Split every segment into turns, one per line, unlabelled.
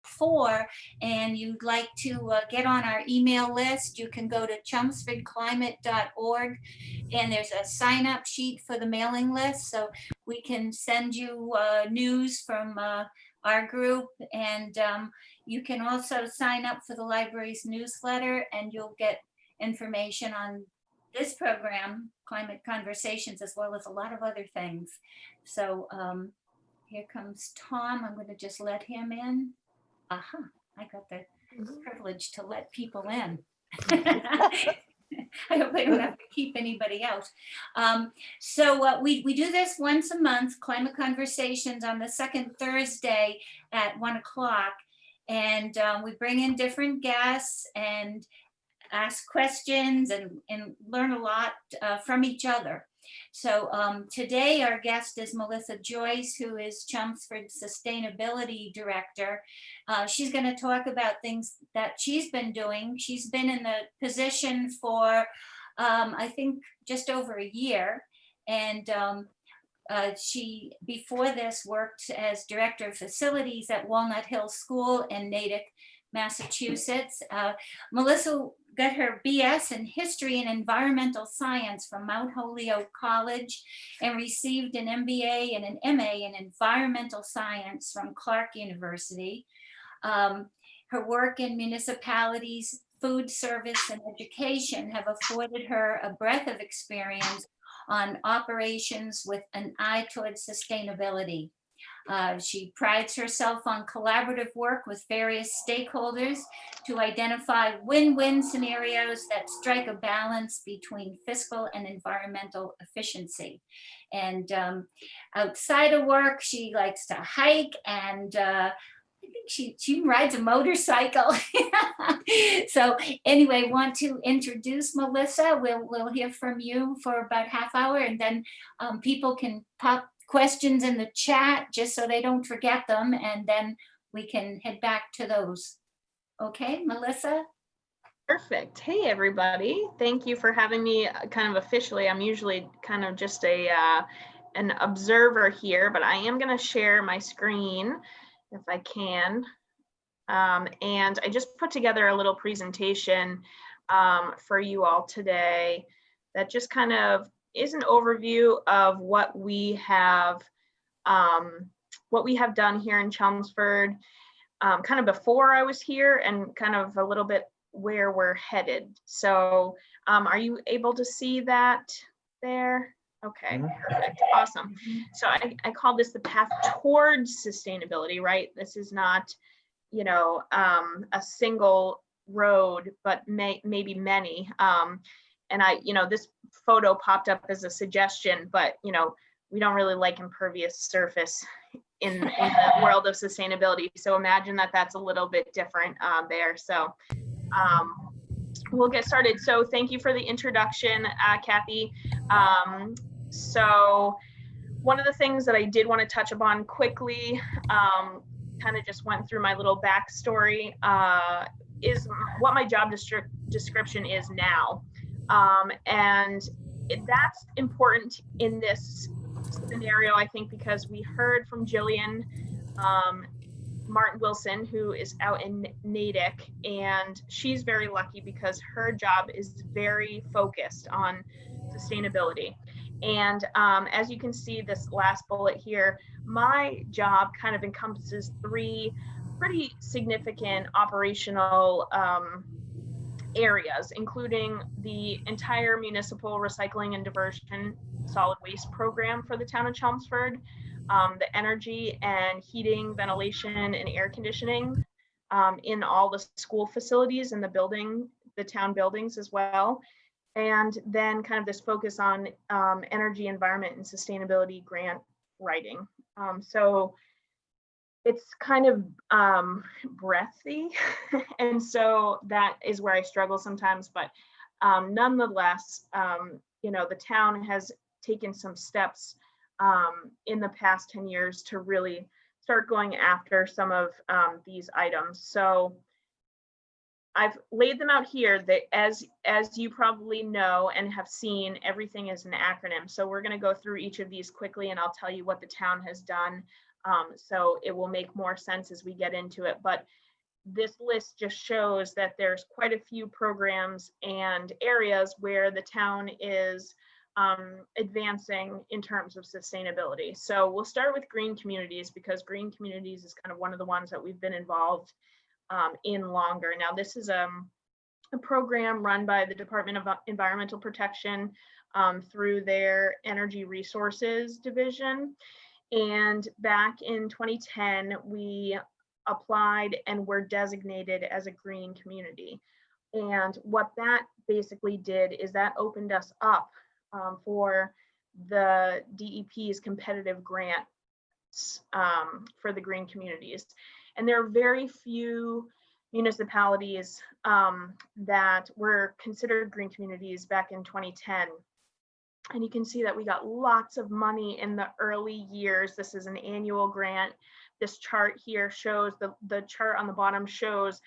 4 and you'd like to get on our email list, you can go to chelmsfordclimate.org, and there's a sign up sheet for the mailing list. So we can send you news from our group. And you can also sign up for the library's newsletter, and you'll get information on this program, Climate Conversations, as well as a lot of other things. So here comes Tom. I'm going to just let him in. Aha, I got the privilege to let people in. I hope I don't have to keep anybody out. So we do this once a month, Climate Conversations, on the second Thursday at 1 o'clock. And we bring in different guests and ask questions and learn a lot from each other. So today our guest is Melissa Joyce, who is Chelmsford's Sustainability Director. She's going to talk about things that she's been doing. She's been in the position for, I think, just over a year. And she, before this, worked as Director of Facilities at Walnut Hill School in Natick, Massachusetts. Melissa got her BS in History and Environmental Science from Mount Holyoke College and received an MBA and an MA in Environmental Science from Clark University. Her work in municipalities, food service, and education have afforded her a breadth of experience on operations with an eye towards sustainability. She prides herself on collaborative work with various stakeholders to identify win-win scenarios that strike a balance between fiscal and environmental efficiency. And outside of work, she likes to hike, and I think she rides a motorcycle. So anyway, want to introduce Melissa. We'll hear from you for about half hour, and then people can pop questions in the chat just so they don't forget them, and then we can head back to those. Okay, Melissa?
Perfect. Hey, everybody. Thank you for having me kind of officially. I'm usually kind of just an observer here, but I am going to share my screen if I can. And I just put together a little presentation for you all today that just kind of is an overview of what we have done here in Chelmsford, kind of before I was here, and kind of a little bit where we're headed. So are you able to see that there? Okay, perfect, awesome. So I call this the path towards sustainability, right? This is not, you know, a single road, but maybe many. And this photo popped up as a suggestion, but, we don't really like impervious surface in the world of sustainability. So imagine that that's a little bit different there. So we'll get started. So thank you for the introduction, Kathy. So one of the things that I did want to touch upon quickly, kind of just went through my little backstory, is what my job description is now. And that's important in this scenario, I think, because we heard from Jillian Martin Wilson, who is out in Natick, and she's very lucky because her job is very focused on sustainability. And as you can see, this last bullet here, my job kind of encompasses 3 pretty significant operational areas, including the entire municipal recycling and diversion solid waste program for the town of Chelmsford, the energy and heating, ventilation, and air conditioning in all the school facilities and the town buildings as well. And then kind of this focus on energy, environment, and sustainability grant writing. So it's kind of breathy. And so that is where I struggle sometimes, but nonetheless, the town has taken some steps in the past 10 years to really start going after some of these items. So I've laid them out here that as you probably know and have seen, everything is an acronym. So we're going to go through each of these quickly, and I'll tell you what the town has done So it will make more sense as we get into it. But this list just shows that there's quite a few programs and areas where the town is advancing in terms of sustainability. So we'll start with green communities, because green communities is kind of one of the ones that we've been involved in longer. Now, this is a program run by the Department of Environmental Protection through their Energy Resources Division. And back in 2010, we applied and were designated as a green community. And what that basically did is that opened us up for the DEP's competitive grants for the green communities. And there are very few municipalities that were considered green communities back in 2010. And you can see that we got lots of money in the early years. This is an annual grant. This chart here shows, the chart on the bottom shows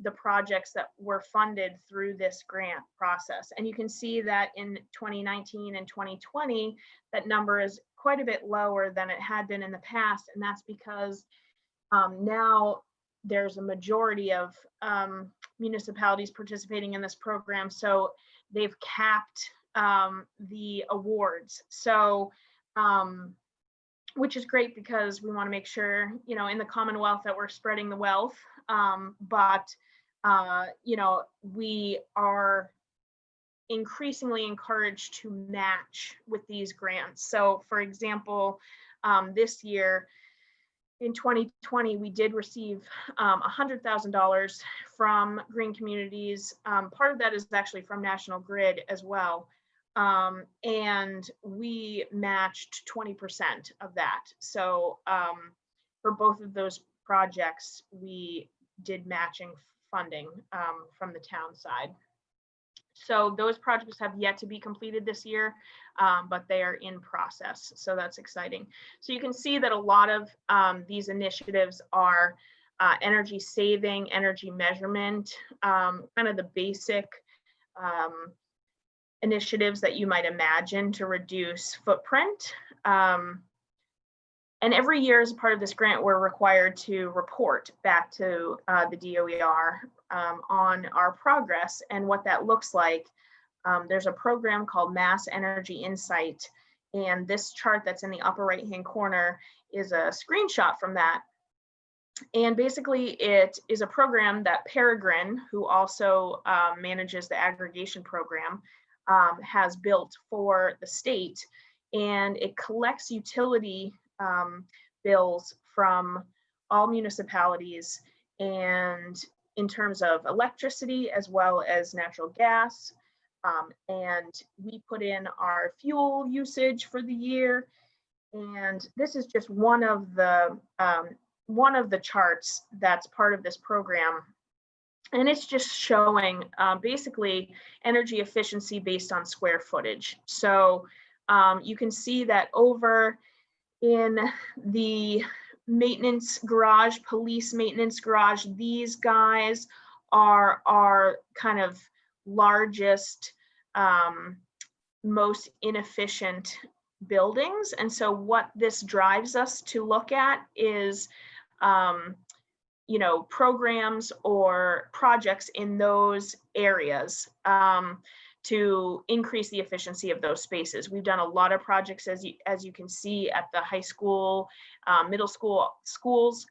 the projects that were funded through this grant process. And you can see that in 2019 and 2020, that number is quite a bit lower than it had been in the past. And that's because now there's a majority of municipalities participating in this program. So they've capped the awards. So, which is great, because we want to make sure, in the Commonwealth, that we're spreading the wealth. But we are increasingly encouraged to match with these grants. So, for example, this year, in 2020, we did receive $100,000 from green communities. Part of that is actually from National Grid as well. And we matched 20% of that. So for both of those projects, we did matching funding from the town side. So those projects have yet to be completed this year, but they are in process. So that's exciting. So you can see that a lot of these initiatives are energy saving, energy measurement, kind of the basic initiatives that you might imagine to reduce footprint. And every year, as a part of this grant, we're required to report back to the DOER on our progress and what that looks like. There's a program called Mass Energy Insight, and this chart that's in the upper right-hand corner is a screenshot from that. And basically, it is a program that Peregrine, who also manages the aggregation program, has built for the state, and it collects utility bills from all municipalities, and in terms of electricity as well as natural gas. And we put in our fuel usage for the year. And this is just one of the charts that's part of this program. And it's just showing basically energy efficiency based on square footage. So you can see that over in the maintenance garage, police maintenance garage, these guys are our kind of largest, most inefficient buildings. And so what this drives us to look at is programs or projects in those areas to increase the efficiency of those spaces. We've done a lot of projects, as you can see, at the high school, middle school, schools,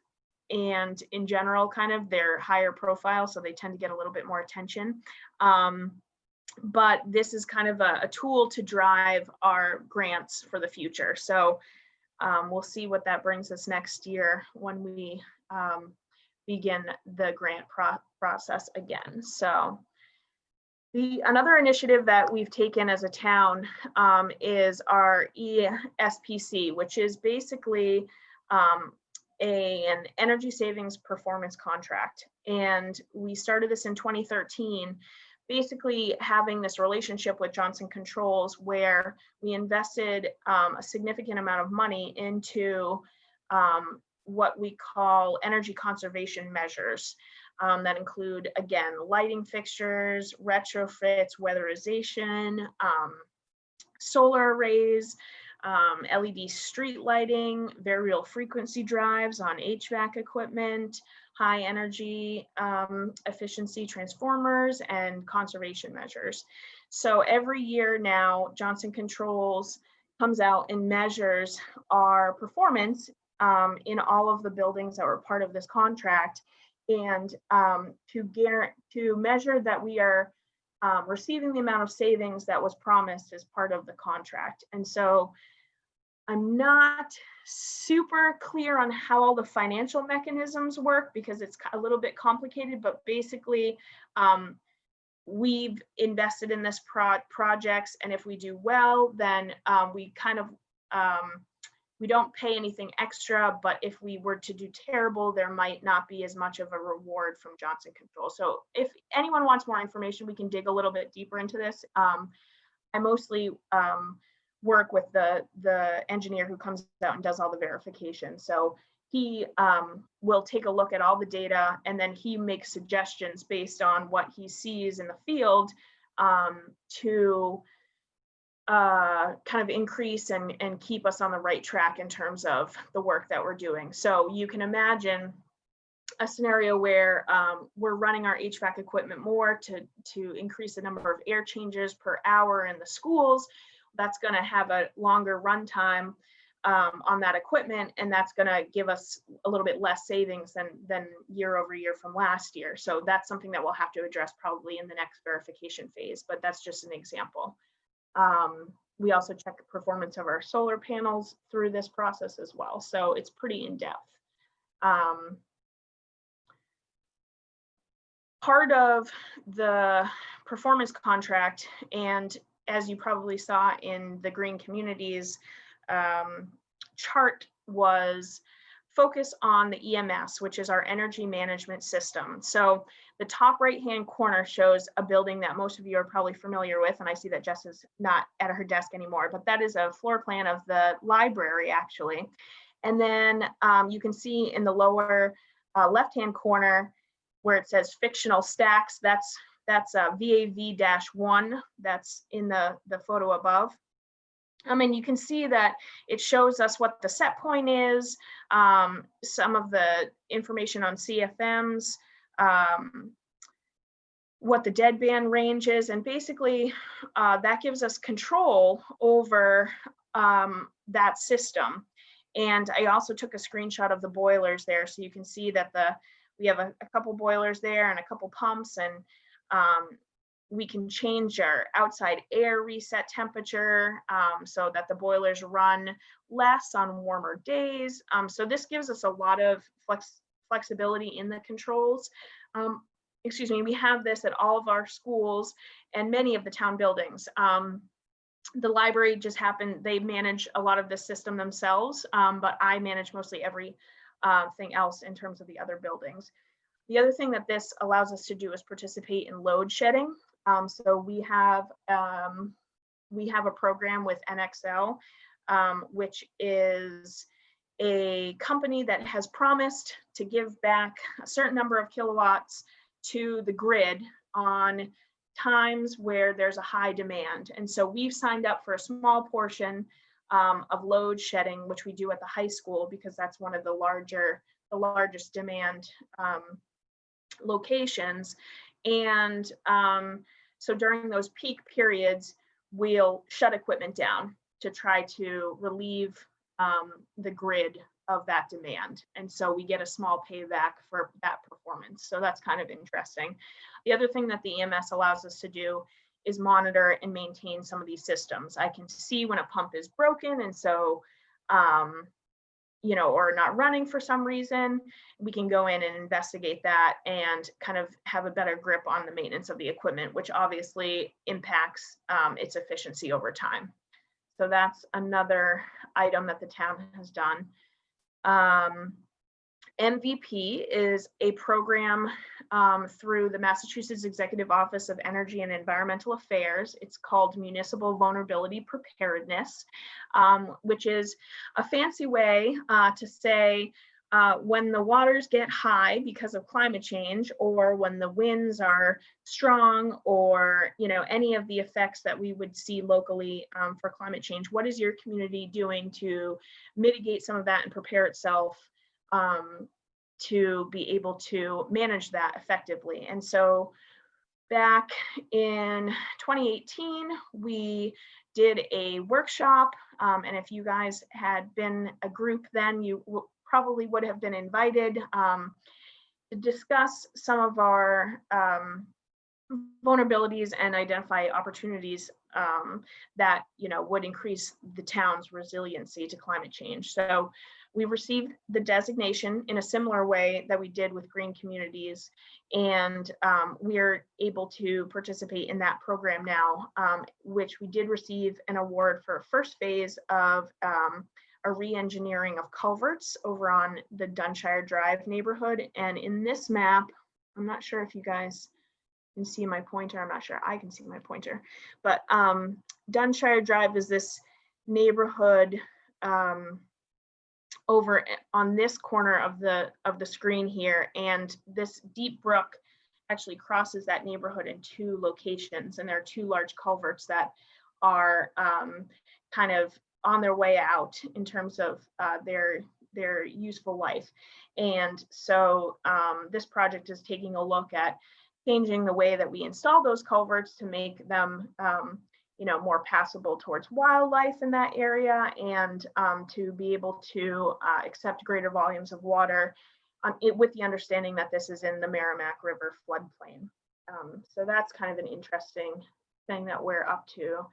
and in general, kind of they're higher profile, so they tend to get a little bit more attention. But this is kind of a tool to drive our grants for the future. So we'll see what that brings us next year when we begin the grant process again. So another initiative that we've taken as a town is our ESPC, which is basically an energy savings performance contract. And we started this in 2013, basically having this relationship with Johnson Controls, where we invested a significant amount of money into what we call energy conservation measures that include, again, lighting fixtures, retrofits, weatherization, solar arrays, LED street lighting, variable frequency drives on HVAC equipment, high energy efficiency transformers, and conservation measures. So every year now, Johnson Controls comes out and measures our performance in all of the buildings that were part of this contract, and to measure that we are receiving the amount of savings that was promised as part of the contract. And so I'm not super clear on how all the financial mechanisms work because it's a little bit complicated, but basically we've invested in this projects, and if we do well, then we kind of we don't pay anything extra, but if we were to do terrible, there might not be as much of a reward from Johnson Control. So if anyone wants more information, we can dig a little bit deeper into this. I mostly work with the engineer who comes out and does all the verification. So he will take a look at all the data, and then he makes suggestions based on what he sees in the field to kind of increase and keep us on the right track in terms of the work that we're doing. So you can imagine a scenario where we're running our HVAC equipment more to increase the number of air changes per hour in the schools. That's going to have a longer runtime on that equipment, and that's going to give us a little bit less savings than year over year from last year. So that's something that we'll have to address probably in the next verification phase, but that's just an example. We also check the performance of our solar panels through this process as well. So it's pretty in depth. Part of the performance contract, and as you probably saw in the Green Communities chart, was focus on the EMS, which is our energy management system. So the top right-hand corner shows a building that most of you are probably familiar with, and I see that Jess is not at her desk anymore, but that is a floor plan of the library, actually. And then you can see in the lower left-hand corner where it says fictional stacks, that's VAV-1, that's in the photo above. And you can see that it shows us what the set point is, some of the information on CFMs, what the deadband range is, and basically that gives us control over that system. And I also took a screenshot of the boilers there, so you can see that we have a couple boilers there and a couple pumps, and we can change our outside air reset temperature so that the boilers run less on warmer days. So this gives us a lot of flexibility in the controls. Excuse me, we have this at all of our schools and many of the town buildings. The library just happened, they manage a lot of the system themselves, but I manage mostly everything else in terms of the other buildings. The other thing that this allows us to do is participate in load shedding. So we have a program with NXL, which is a company that has promised to give back a certain number of kilowatts to the grid on times where there's a high demand. And so we've signed up for a small portion of load shedding, which we do at the high school because that's one of the largest demand locations. And so during those peak periods, we'll shut equipment down to try to relieve the grid of that demand. And so we get a small payback for that performance. So that's kind of interesting. The other thing that the EMS allows us to do is monitor and maintain some of these systems. I can see when a pump is broken, and so or not running for some reason, we can go in and investigate that and kind of have a better grip on the maintenance of the equipment, which obviously impacts its efficiency over time. So that's another item that the town has done. MVP is a program through the Massachusetts Executive Office of Energy and Environmental Affairs. It's called Municipal Vulnerability Preparedness, which is a fancy way to say when the waters get high because of climate change, or when the winds are strong, or any of the effects that we would see locally for climate change, what is your community doing to mitigate some of that and prepare itself to be able to manage that effectively? And so back in 2018, we did a workshop, and if you guys had been a group then, you probably would have been invited to discuss some of our vulnerabilities and identify opportunities that would increase the town's resiliency to climate change. So we received the designation in a similar way that we did with green communities, and we're able to participate in that program now, which we did receive an award for first phase of a re-engineering of culverts over on the Dunshire Drive neighborhood. And in this map, I'm not sure if you guys can see my pointer. I'm not sure I can see my pointer, but Dunshire Drive is this neighborhood over on this corner of the screen here, and this deep brook actually crosses that neighborhood in two locations, and there are two large culverts that are kind of on their way out in terms of their useful life. And so this project is taking a look at changing the way that we install those culverts to make them more passable towards wildlife in that area, and to be able to accept greater volumes of water with the understanding that this is in the Merrimack River floodplain. So that's kind of an interesting thing that we're up to.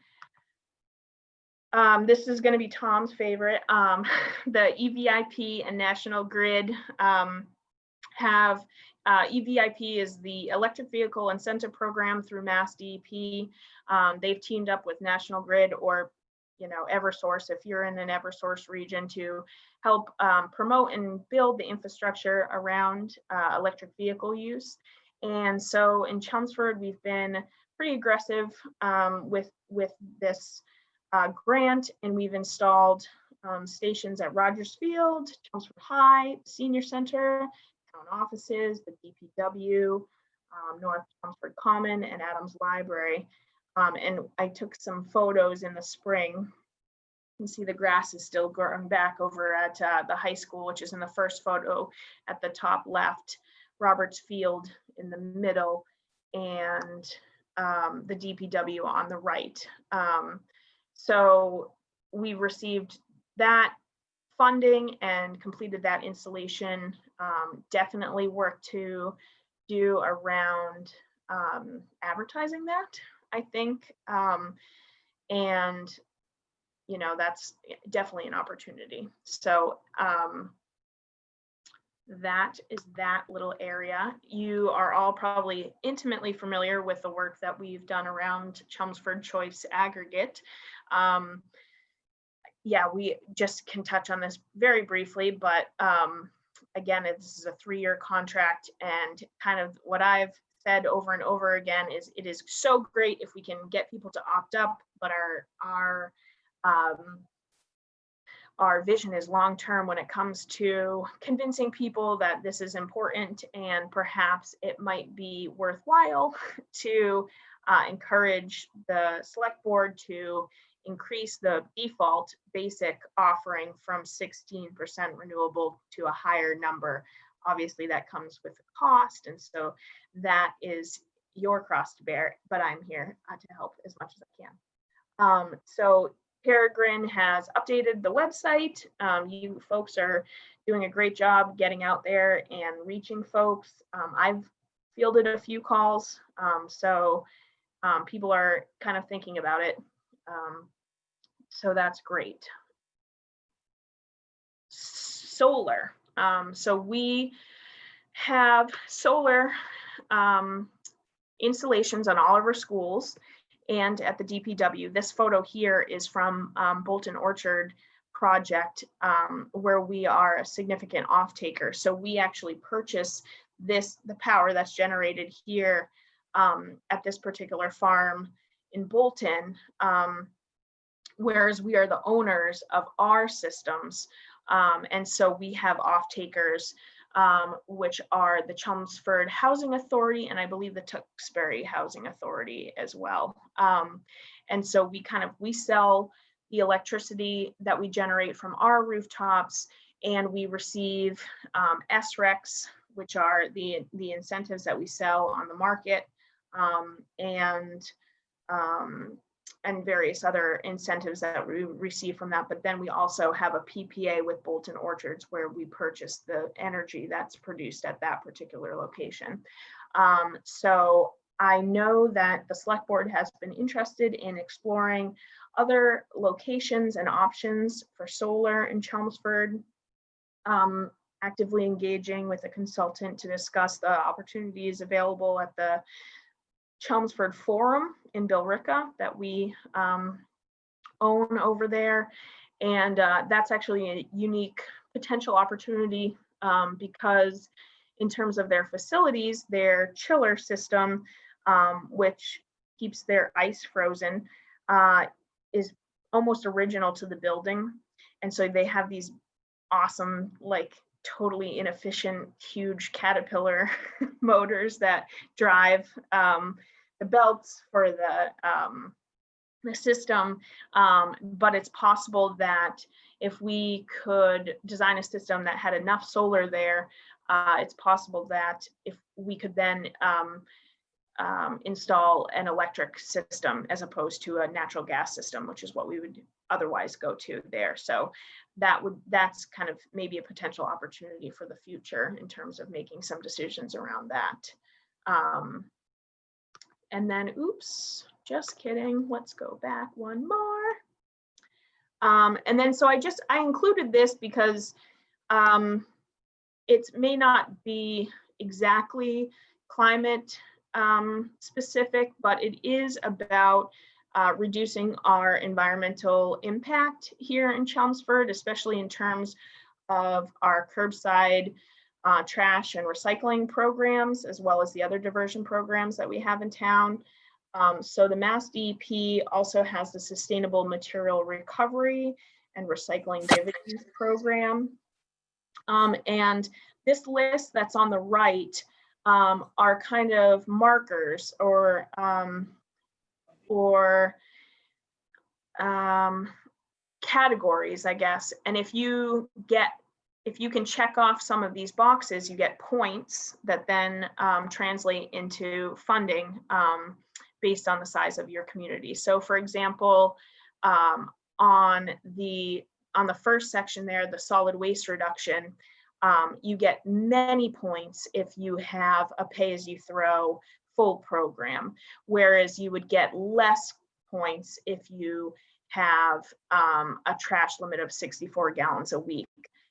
This is going to be Tom's favorite. The EVIP and National Grid have EVIP is the Electric Vehicle Incentive Program through Mass DEP. They've teamed up with National Grid or Eversource, if you're in an Eversource region, to help promote and build the infrastructure around electric vehicle use. And so in Chelmsford, we've been pretty aggressive with this grant, and we've installed stations at Rogers Field, Chelmsford High, Senior Center, town offices, the DPW, North Chelmsford Common, and Adams Library. And I took some photos in the spring. You can see the grass is still growing back over at the high school, which is in the first photo at the top left, Roberts Field in the middle, and the DPW on the right. So we received that funding and completed that installation. Definitely work to do around advertising that, I think. And that's definitely an opportunity. So that is that little area. You are all probably intimately familiar with the work that we've done around Chelmsford Choice Aggregate. Yeah, we just can touch on this very briefly, but again, this is a 3-year contract, and kind of what I've said over and over again is it is so great if we can get people to opt up, but our vision is long-term when it comes to convincing people that this is important, and perhaps it might be worthwhile to encourage the select board to increase the default basic offering from 16% renewable to a higher number. Obviously that comes with a cost, and so that is your cross to bear, but I'm here to help as much as I can. So Peregrine has updated the website. You folks are doing a great job getting out there and reaching folks. I've fielded a few calls, so people are kind of thinking about it. So that's great. Solar. So we have solar installations on all of our schools and at the DPW. This photo here is from Bolton Orchard project, where we are a significant off-taker. So we actually purchase the power that's generated here at this particular farm in Bolton, whereas we are the owners of our systems And so we have off takers, which are the Chelmsford Housing Authority, and I believe the Tewksbury Housing Authority as well. And so we sell the electricity that we generate from our rooftops, and we receive SRECs, which are the incentives that we sell on the market, and various other incentives that we receive from that. But then we also have a PPA with Bolton Orchards, where we purchase the energy that's produced at that particular location. So I know that the select board has been interested in exploring other locations and options for solar in Chelmsford, actively engaging with a consultant to discuss the opportunities available at the Chelmsford Forum in Billerica that we own over there. And that's actually a unique potential opportunity because in terms of their facilities, their chiller system, which keeps their ice frozen, is almost original to the building. And so they have these awesome, like totally inefficient, huge Caterpillar motors that drive the belts for the system. But it's possible that if we could design a system that had enough solar there, it's possible that if we could then install an electric system as opposed to a natural gas system, which is what we would otherwise go to there. So that's kind of maybe a potential opportunity for the future in terms of making some decisions around that. And then, oops, just kidding. Let's go back one more. And then, so I included this because it may not be exactly climate specific, but it is about reducing our environmental impact here in Chelmsford, especially in terms of our curbside trash and recycling programs, as well as the other diversion programs that we have in town. So the Mass DEP also has the Sustainable Material Recovery and Recycling Dividends Program. And this list that's on the right are kind of markers or categories, I guess. And if you can check off some of these boxes, you get points that then translate into funding based on the size of your community. So for example, on the first section there, the solid waste reduction, you get many points if you have a pay-as-you-throw full program, whereas you would get less points if you have a trash limit of 64 gallons a week.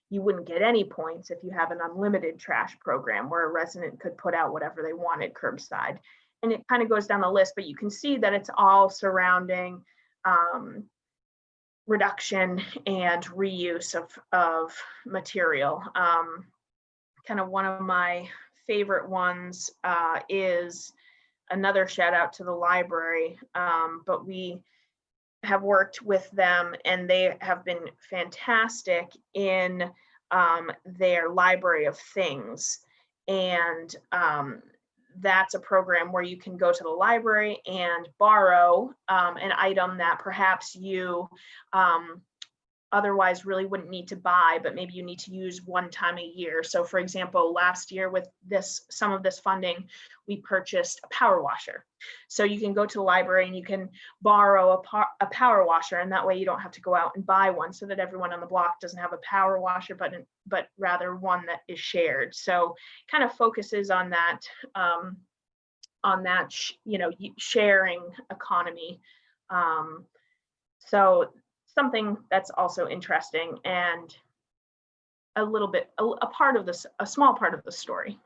You wouldn't get any points if you have an unlimited trash program where a resident could put out whatever they wanted curbside. And it kind of goes down the list, but you can see that it's all surrounding reduction and reuse of material. Kind of one of my favorite ones is another shout out to the library, but we have worked with them and they have been fantastic in their library of things. And that's a program where you can go to the library and borrow an item that perhaps you otherwise really wouldn't need to buy, but maybe you need to use one time a year. So for example, last year with some of this funding, we purchased a power washer. So you can go to the library and you can borrow a power washer, and that way you don't have to go out and buy one, so that everyone on the block doesn't have a power washer, but rather one that is shared. So kind of focuses on that, sharing economy. So something that's also interesting and a small part of the story.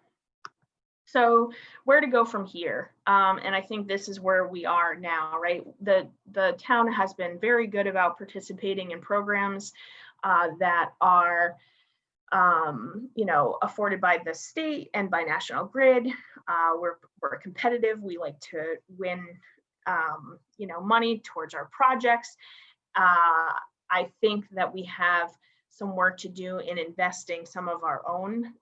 So where to go from here? And I think this is where we are now, right? The town has been very good about participating in programs that are, afforded by the state and by National Grid. We're competitive. We like to win, money towards our projects. I think that we have some work to do in investing some of our own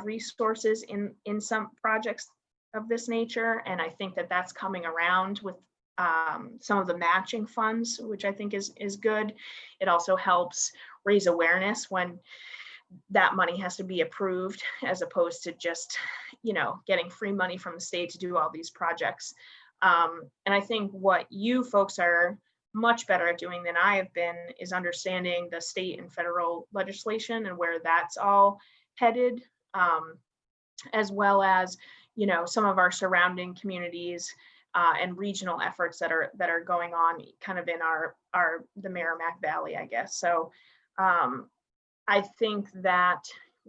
resources in some projects of this nature. And I think that that's coming around with some of the matching funds, which I think is good. It also helps raise awareness when that money has to be approved, as opposed to just, getting free money from the state to do all these projects. And I think what you folks are much better at doing than I have been is understanding the state and federal legislation and where that's all headed, as well as, some of our surrounding communities and regional efforts that are going on kind of in the Merrimack Valley, I guess. So I think that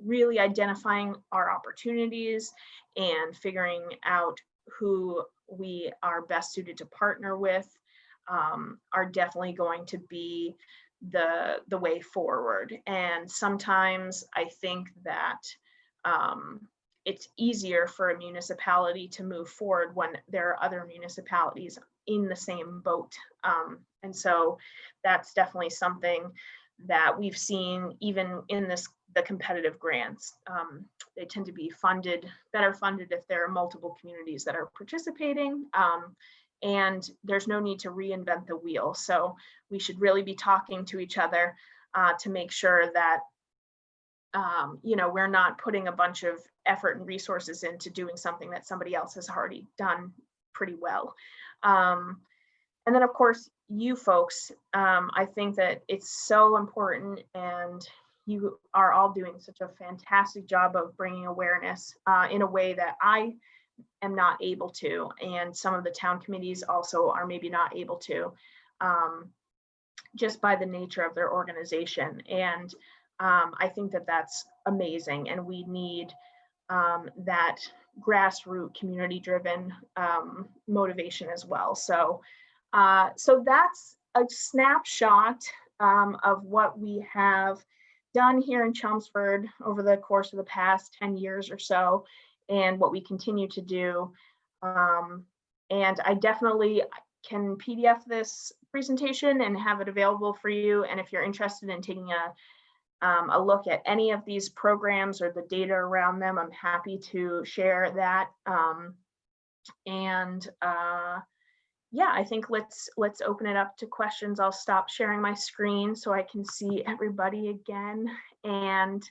really identifying our opportunities and figuring out who we are best suited to partner with are definitely going to be the way forward. And sometimes I think that it's easier for a municipality to move forward when there are other municipalities in the same boat. And so that's definitely something that we've seen even in the competitive grants. They tend to be better funded if there are multiple communities that are participating. And there's no need to reinvent the wheel. So we should really be talking to each other to make sure that we're not putting a bunch of effort and resources into doing something that somebody else has already done pretty well. And then, of course, you folks, I think that it's so important, and you are all doing such a fantastic job of bringing awareness in a way that I am not able to, and some of the town committees also are maybe not able to, just by the nature of their organization. And I think that that's amazing, and we need that grassroots, community-driven motivation as well. So that's a snapshot of what we have done here in Chelmsford over the course of the past 10 years or so, and what we continue to do. And I definitely can PDF this presentation and have it available for you. And if you're interested in taking a look at any of these programs or the data around them, I'm happy to share that. Yeah, I think let's open it up to questions. I'll stop sharing my screen so I can see everybody again. And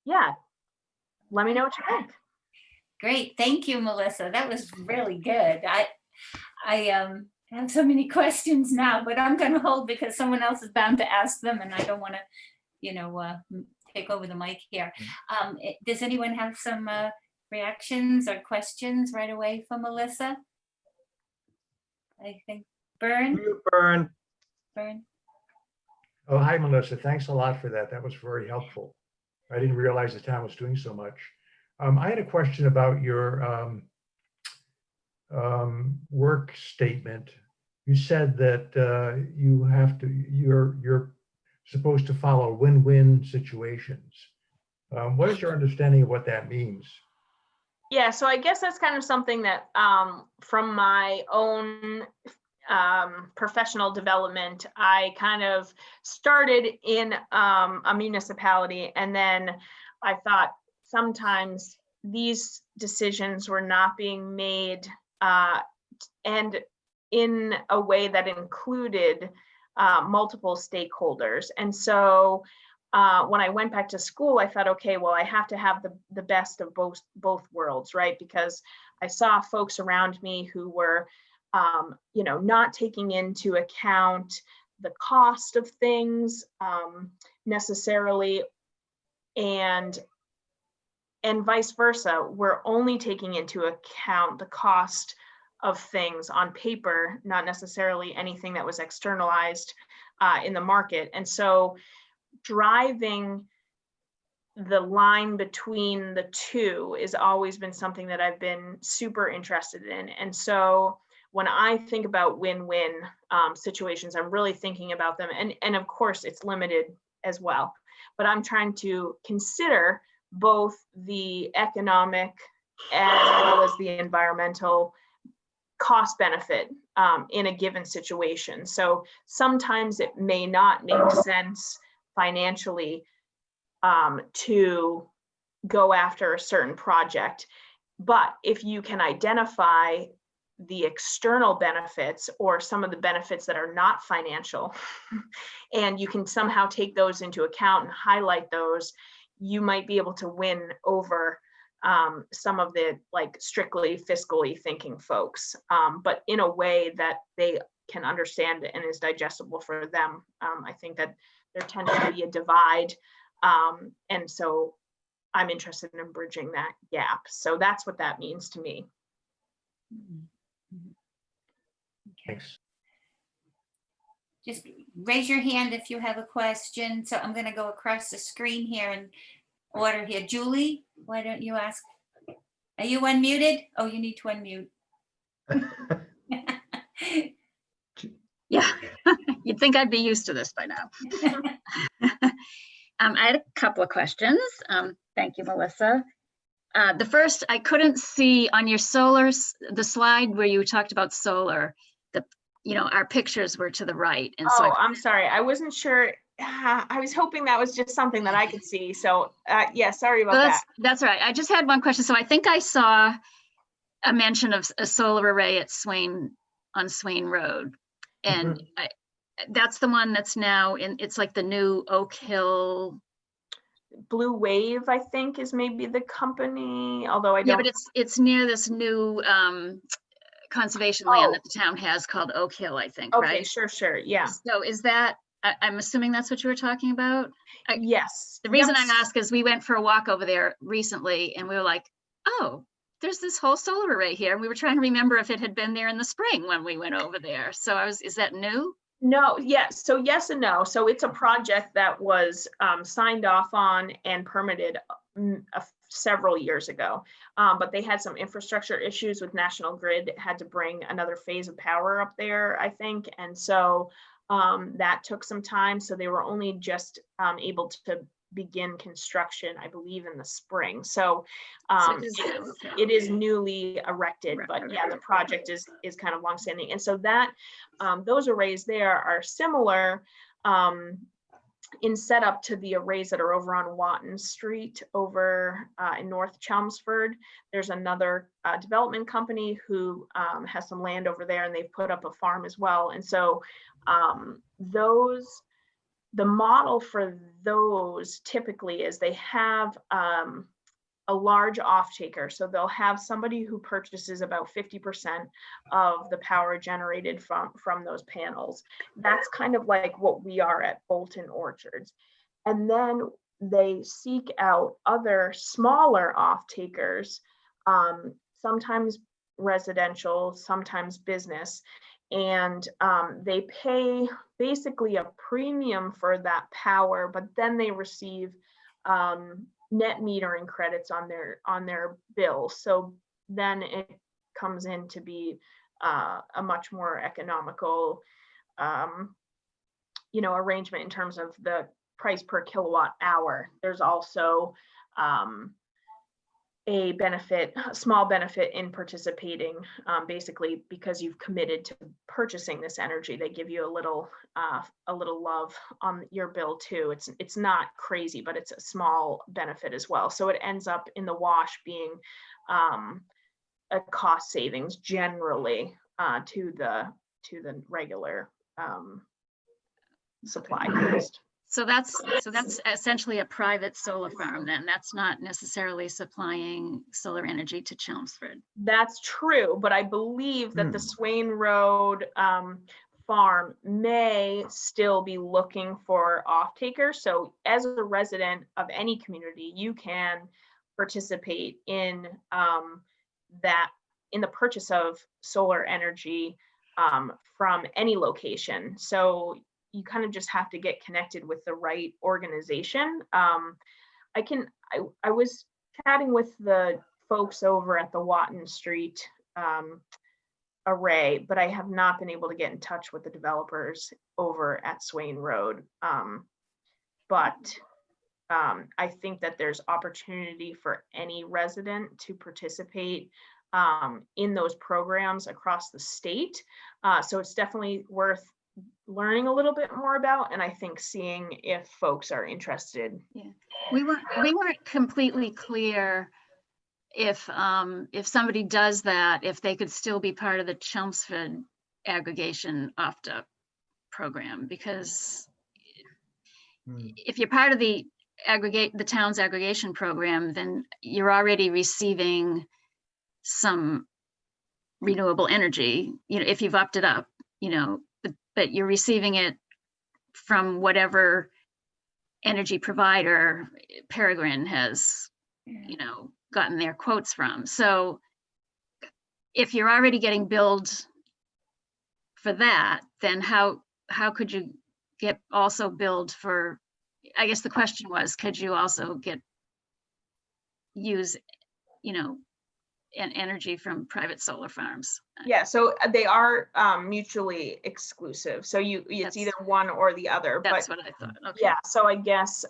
yeah, let me know what you think.
Great, thank you, Melissa. That was really good. I have so many questions now, but I'm going to hold because someone else is bound to ask them, and I don't want to, take over the mic here. Does anyone have some reactions or questions right away for Melissa? I think Bern.
Bern.
Bern.
Oh, hi, Melissa. Thanks a lot for that. That was very helpful. I didn't realize the town was doing so much. I had a question about your work statement. You said that you're supposed to follow win-win situations. What is your understanding of what that means?
Yeah, so I guess that's kind of something that from my own professional development, I kind of started in a municipality, and then I thought sometimes these decisions were not being made and in a way that included multiple stakeholders. And so when I went back to school, I thought, okay, well, I have to have the best of both worlds, right? Because I saw folks around me who were, not taking into account the cost of things necessarily, and vice versa. We're only taking into account the cost of things on paper, not necessarily anything that was externalized in the market. And so driving the line between the two has always been something that I've been super interested in. And so when I think about win-win situations, I'm really thinking about them. And of course, it's limited as well. But I'm trying to consider both the economic as well as the environmental cost benefit in a given situation. So sometimes it may not make sense financially to go after a certain project. But if you can identify the external benefits or some of the benefits that are not financial, and you can somehow take those into account and highlight those, you might be able to win over some of the like strictly fiscally thinking folks, but in a way that they can understand and is digestible for them. I think that there tends to be a divide. And so I'm interested in bridging that gap. So that's what that means to me.
Thanks.
Just raise your hand if you have a question. So I'm going to go across the screen here in order here. Julie, why don't you ask? Are you unmuted? Oh, you need to unmute.
Yeah, you'd think I'd be used to this by now. I had a couple of questions. Thank you, Melissa. The first, I couldn't see on your solar, the slide where you talked about solar, our pictures were to the right. And so
I'm sorry. I wasn't sure. I was hoping that was just something that I could see. So yeah, sorry about that.
That's right. I just had one question. So I think I saw a mention of a solar array at on Swain Road. And that's the one that's now it's like the new Oak Hill.
Blue Wave, I think, is maybe the company, although I don't.
Yeah, but it's near this new conservation land that the town has called Oak Hill, I think,
okay,
right?
Sure, yeah.
So is that, I'm assuming that's what you were talking about?
Yes.
The reason I ask is we went for a walk over there recently and we were like, oh, there's this whole solar array here. And we were trying to remember if it had been there in the spring when we went over there. So is that new?
No, yes. So yes and no. So it's a project that was signed off on and permitted several years ago. But they had some infrastructure issues with National Grid, had to bring another phase of power up there, I think. And so that took some time. So they were only just able to begin construction, I believe, in the spring. So it is newly erected, but yeah, the project is kind of longstanding. And so that those arrays there are similar in setup to the arrays that are over on Watton Street over in North Chelmsford. There's another development company who has some land over there, and they've put up a farm as well. And so the model for those typically is they have a large off-taker. So they'll have somebody who purchases about 50% of the power generated from those panels. That's kind of like what we are at Bolton Orchards. And then they seek out other smaller off-takers, sometimes residential, sometimes business, and they pay basically a premium for that power, but then they receive net metering credits on their bill. So then it comes in to be a much more economical arrangement in terms of the price per kilowatt hour. There's also a small benefit in participating, basically because you've committed to purchasing this energy. They give you a little love on your bill too. It's not crazy, but it's a small benefit as well. So it ends up in the wash being a cost savings generally to the regular supply cost.
So that's essentially a private solar farm then. That's not necessarily supplying solar energy to Chelmsford.
That's true, but I believe that the Swain Road farm may still be looking for off-takers. So as a resident of any community, you can participate in the purchase of solar energy from any location. So you kind of just have to get connected with the right organization. I was chatting with the folks over at the Watton Street array, but I have not been able to get in touch with the developers over at Swain Road. But I think that there's opportunity for any resident to participate in those programs across the state. So it's definitely worth learning a little bit more about, and I think seeing if folks are interested.
We weren't completely clear if somebody does that, if they could still be part of the Chelmsford aggregation OFTA program, because if you're part of the town's aggregation program, then you're already receiving some renewable energy, if you've opted up, but you're receiving it from whatever energy provider Peregrine has, gotten their quotes from. So if you're already getting billed for that, then how could you get also billed for, I guess the question was, could you also use an energy from private solar farms?
Yeah, so they are mutually exclusive. So it's either one or the other.
That's
but
what I thought. Okay.
Yeah, so I guess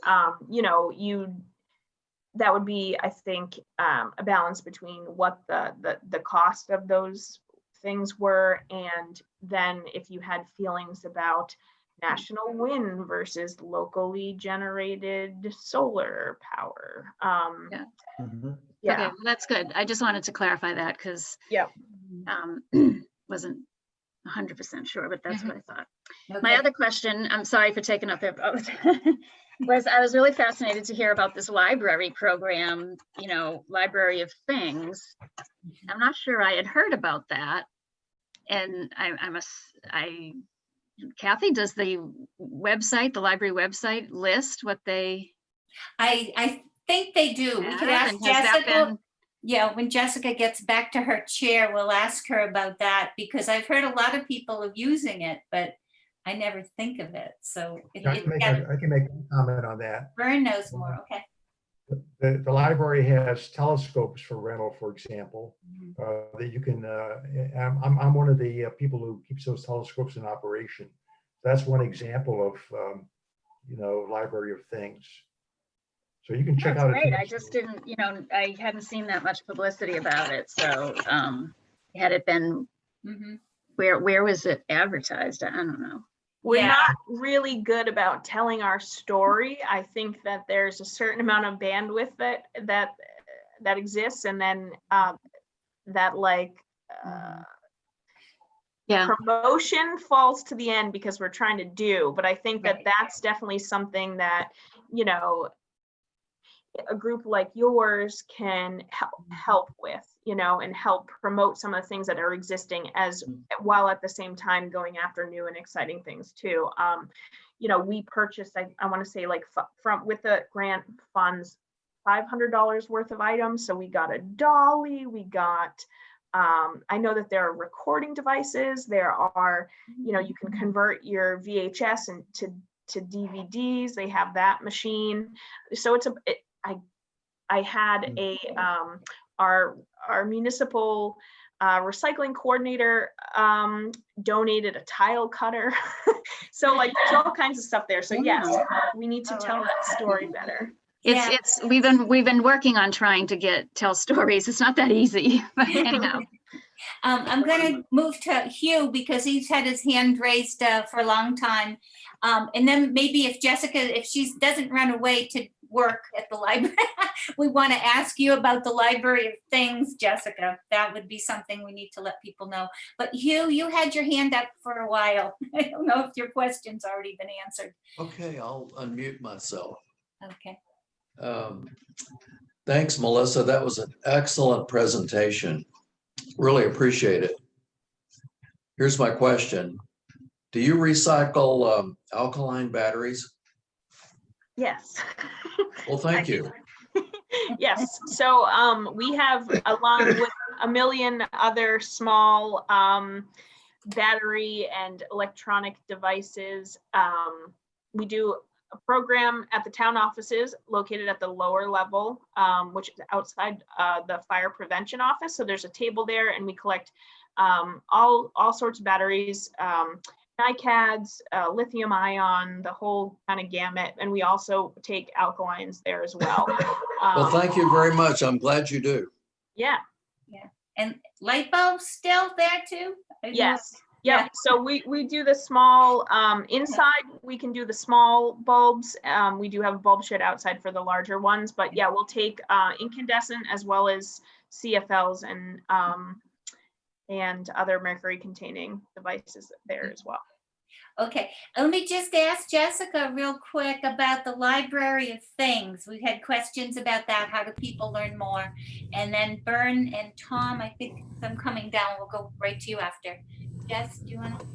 that would be, I think, a balance between what the cost of those things were, and then if you had feelings about national wind versus locally generated solar power.
Yeah.
Yeah.
Okay, well, that's good. I just wanted to clarify that because
Yep.
wasn't 100% sure, but that's what I thought.
Okay.
My other question, I'm sorry for taking up it, was I was really fascinated to hear about this library program, Library of Things. I'm not sure I had heard about that. And Kathy, does the library website list what they?
I think they do. We could
have,
ask
and has that
Jessica.
been-
Yeah, when Jessica gets back to her chair, we'll ask her about that, because I've heard a lot of people are using it, but I never think of it. So
I can make a comment on that.
Vern knows more. Okay.
The library has telescopes for rental, for example, that you can, I'm one of the people who keeps those telescopes in operation. That's one example of, Library of Things. So you can check
That's
out.
great. I just didn't, I hadn't seen that much publicity about it. So had it been, where was it advertised? I don't know.
We're not really good about telling our story. I think that there's a certain amount of bandwidth that exists, and then promotion falls to the end because we're trying to do. But I think that that's definitely something that a group like yours can help with, and help promote some of the things that are existing, as while at the same time going after new and exciting things too. We purchased, I want to say, with the grant funds, $500 worth of items. So we got a dolly, we got, I know that there are recording devices. There are, you can convert your VHS to DVDs. They have that machine. So I had our municipal recycling coordinator donated a tile cutter. So there's all kinds of stuff there. So yes, we need to tell that story better.
We've been working on trying to tell stories. It's not that easy, but anyhow.
I'm going to move to Hugh because he's had his hand raised for a long time. And then maybe if Jessica, if she doesn't run away to work at the library, we want to ask you about the Library of Things, Jessica. That would be something we need to let people know. But Hugh, you had your hand up for a while. I don't know if your question's already been answered.
Okay, I'll unmute myself.
Okay.
Thanks, Melissa. That was an excellent presentation. Really appreciate it. Here's my question. Do you recycle alkaline batteries?
Yes.
Well, thank you.
Yes. So we have, along with a million other small battery and electronic devices, we do a program at the town offices located at the lower level, which is outside the fire prevention office. So there's a table there, and we collect all sorts of batteries, NiCads, lithium ion, the whole kind of gamut. And we also take alkalines there as well.
Well, thank you very much. I'm glad you do.
Yeah.
Yeah. And light bulbs still there too?
Yes. Yeah, so we do the small, inside, we can do the small bulbs. We do have a bulb shed outside for the larger ones, but yeah, we'll take incandescent as well as CFLs and other mercury containing devices there as well.
Okay, let me just ask Jessica real quick about the Library of Things. We've had questions about that. How do people learn more? And then Bern and Tom, I think I'm coming down. We'll go right to you after. Jess, do you want to?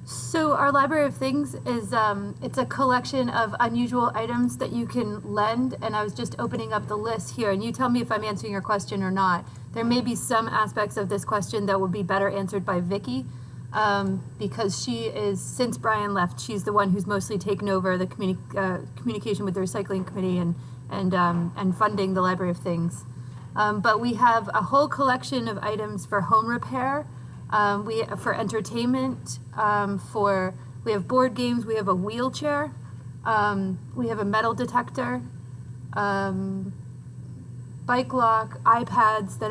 So our Library of Things is it's a collection of unusual items that you can lend, and I was just opening up the list here, and you tell me if I'm answering your question or not. There may be some aspects of this question that will be better answered by Vicky, because she is, since Brian left, she's the one who's mostly taken over the communication with the recycling committee and funding the Library of Things. But we have a whole collection of items for home repair. For entertainment, we have board games, we have a wheelchair, we have a metal detector, bike lock, iPads that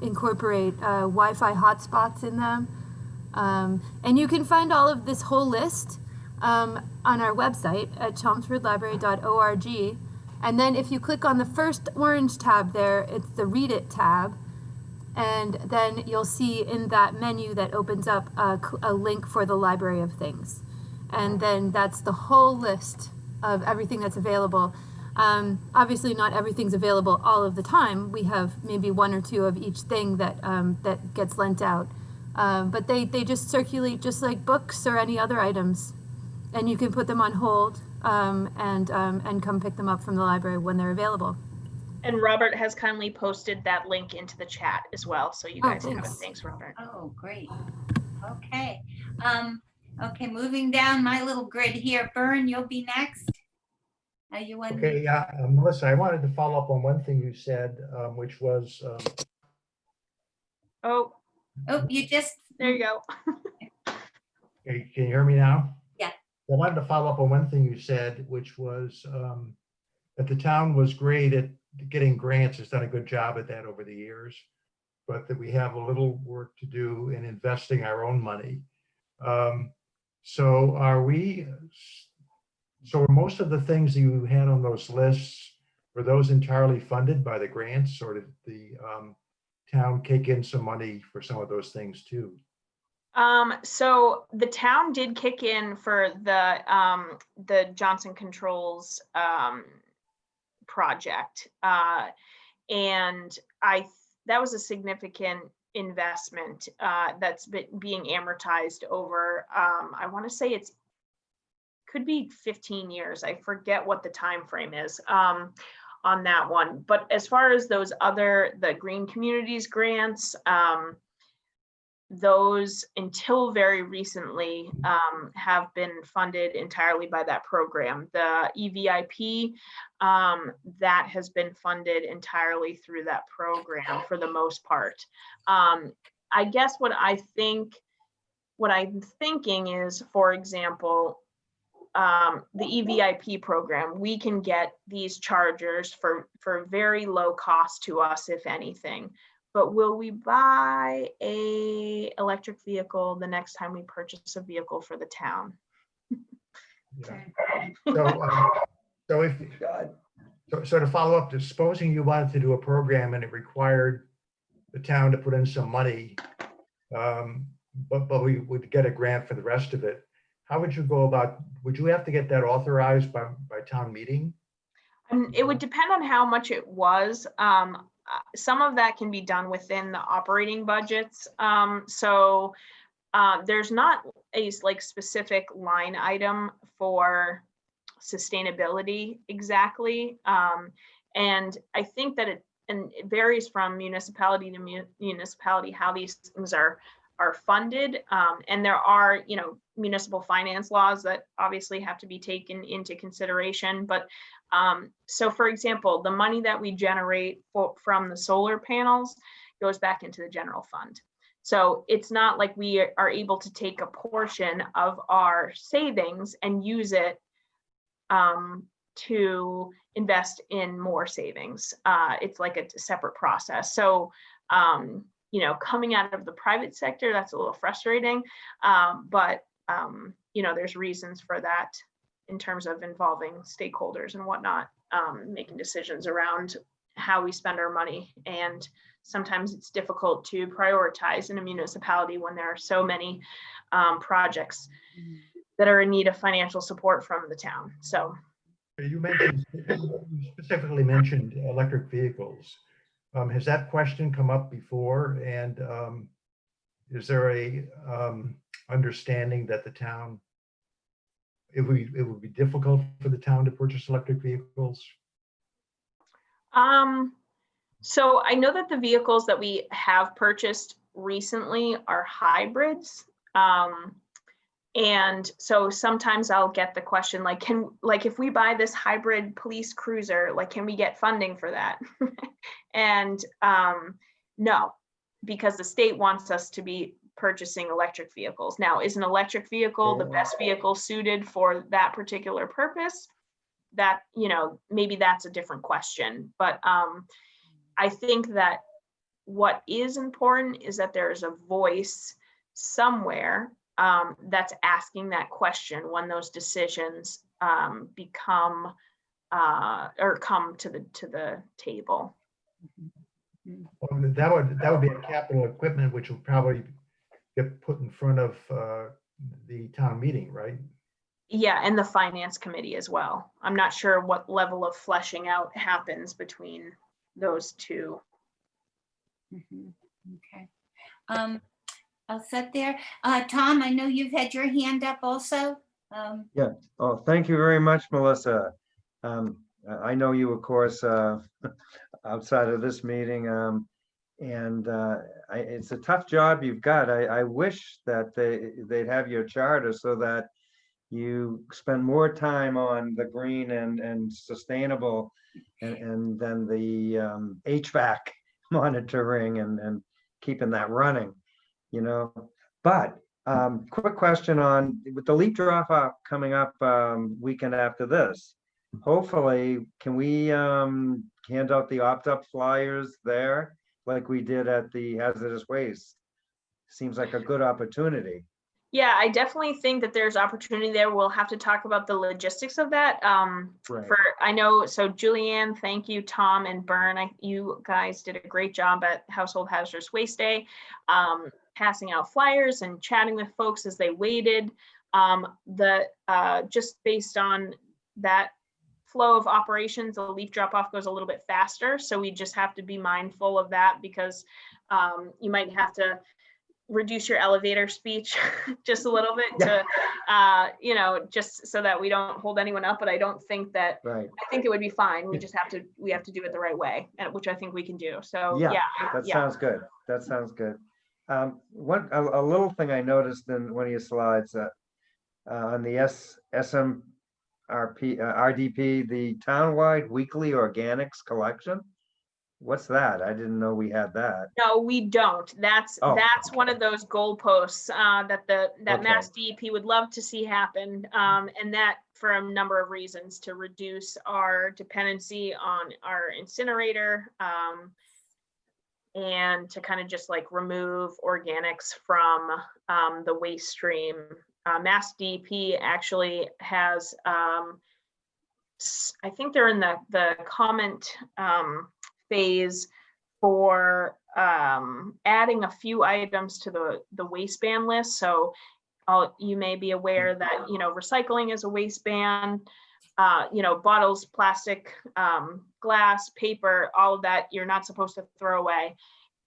incorporate Wi-Fi hotspots in them. And you can find all of this whole list on our website at chelmsfordlibrary.org. And then if you click on the first orange tab there, it's the Read It tab. And then you'll see in that menu that opens up a link for the Library of Things. And then that's the whole list of everything that's available. Obviously not everything's available all of the time. We have maybe one or two of each thing that that gets lent out. But they just circulate just like books or any other items. And you can put them on hold and come pick them up from the library when they're available.
And Robert has kindly posted that link into the chat as well, so you guys have it.
Thanks.
Thanks, Robert.
Oh, great. Okay. Okay, moving down my little grid here. Bern, you'll be next. Are you on?
Okay, yeah, Melissa, I wanted to follow up on one thing you said, which was,
Oh,
you just.
there you go.
can you hear me now?
Yeah.
I wanted to follow up on one thing you said, which was that the town was great at getting grants, has done a good job at that over the years, but that we have a little work to do in investing our own money. So are most of the things you had on those lists, were those entirely funded by the grants, or did the town kick in some money for some of those things too?
So the town did kick in for the Johnson Controls project, and that was a significant investment that's being amortized over, I want to say it could be 15 years. I forget what the time frame is on that one. But as far as those the Green Communities grants, those until very recently have been funded entirely by that program. The EVIP, that has been funded entirely through that program for the most part. I guess what I'm thinking is, for example, the EVIP program, we can get these chargers for very low cost to us, if anything. But will we buy a electric vehicle the next time we purchase a vehicle for the town?
Yeah. So to follow up, supposing you wanted to do a program and it required the town to put in some money, but we would get a grant for the rest of it, how would you go about, would you have to get that authorized by town meeting?
It would depend on how much it was. Some of that can be done within the operating budgets. There's not a specific line item for sustainability exactly. And I think that it varies from municipality to municipality how these things are funded. And there are, municipal finance laws that obviously have to be taken into consideration. But so for example, the money that we generate from the solar panels goes back into the general fund. So it's not like we are able to take a portion of our savings and use it to invest in more savings. It's like a separate process. So coming out of the private sector, that's a little frustrating. But there's reasons for that in terms of involving stakeholders and whatnot, making decisions around how we spend our money. And sometimes it's difficult to prioritize in a municipality when there are so many projects that are in need of financial support from the town. So
You specifically mentioned electric vehicles. Has that question come up before? And is there a understanding that the town, it would be difficult for the town to purchase electric vehicles?
So I know that the vehicles that we have purchased recently are hybrids. And so sometimes I'll get the question, like, if we buy this hybrid police cruiser, like, can we get funding for that? And no, because the state wants us to be purchasing electric vehicles. Now, is an electric vehicle the best vehicle suited for that particular purpose? That, maybe that's a different question. But I think that what is important is that there is a voice somewhere that's asking that question when those decisions come to the table.
Well, that would be a capital equipment, which will probably get put in front of the town meeting, right?
Yeah, and the finance committee as well. I'm not sure what level of fleshing out happens between those two.
Okay. I'll sit there. Tom, I know you've had your hand up also.
Yeah. Oh, thank you very much, Melissa. I know you, of course, outside of this meeting, and it's a tough job you've got. I wish that they'd have your charter so that you spend more time on the green and sustainable, and then the HVAC monitoring and keeping that running. But quick question on with the leaf drop off coming up weekend after this. Hopefully, can we hand out the opt-up flyers there like we did at the hazardous waste? Seems like a good opportunity.
Yeah, I definitely think that there's opportunity there. We'll have to talk about the logistics of that.
Right.
I know, so Julianne, thank you, Tom and Byrne. You guys did a great job at Household Hazardous Waste Day, passing out flyers and chatting with folks as they waited. Just based on that flow of operations, the leaf drop off goes a little bit faster. So we just have to be mindful of that, because you might have to reduce your elevator speech just a little bit to just so that we don't hold anyone up. But I don't think that,
Right.
I think it would be fine. We just have to do it the right way, which I think we can do. So yeah,
sounds good. That sounds good. A little thing I noticed in one of your slides on the RDP, the townwide weekly organics collection. What's that? I didn't know we had that.
No, we don't. That's one of those goalposts that Mass DEP would love to see happen, and that for a number of reasons, to reduce our dependency on our incinerator, and to kind of just like remove organics from the waste stream. Mass DEP actually has, I think they're in the comment phase for adding a few items to the waistband list. So you may be aware that recycling is a waistband. Bottles, plastic, glass, paper, all of that you're not supposed to throw away.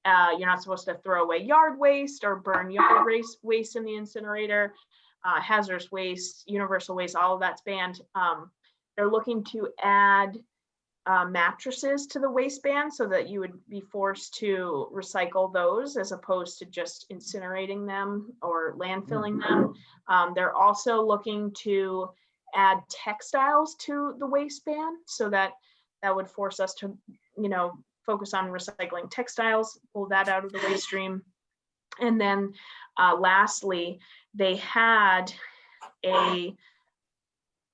You're not supposed to throw away yard waste or burn yard waste in the incinerator. Hazardous waste, universal waste, all of that's banned. They're looking to add mattresses to the waistband so that you would be forced to recycle those as opposed to just incinerating them or landfilling them. They're also looking to add textiles to the waistband so that would force us to, focus on recycling textiles, pull that out of the waste stream. And then lastly, they had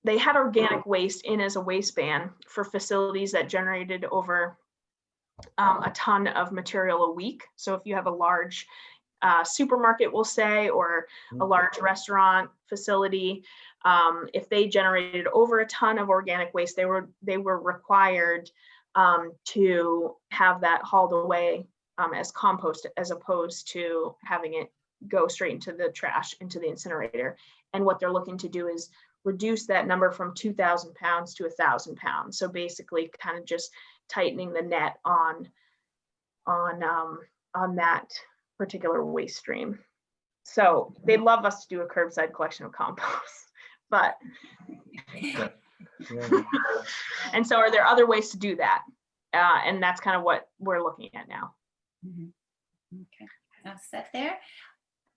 organic waste in as a waistband for facilities that generated over a ton of material a week. So if you have a large supermarket, we'll say, or a large restaurant facility, if they generated over a ton of organic waste, they were required to have that hauled away as compost, as opposed to having it go straight into the trash, into the incinerator. And what they're looking to do is reduce that number from 2,000 pounds to 1,000 pounds. So basically kind of just tightening the net on that particular waste stream. So they'd love us to do a curbside collection of compost, but
Yeah.
and so are there other ways to do that? And that's kind of what we're looking at now.
Okay, I'll set there.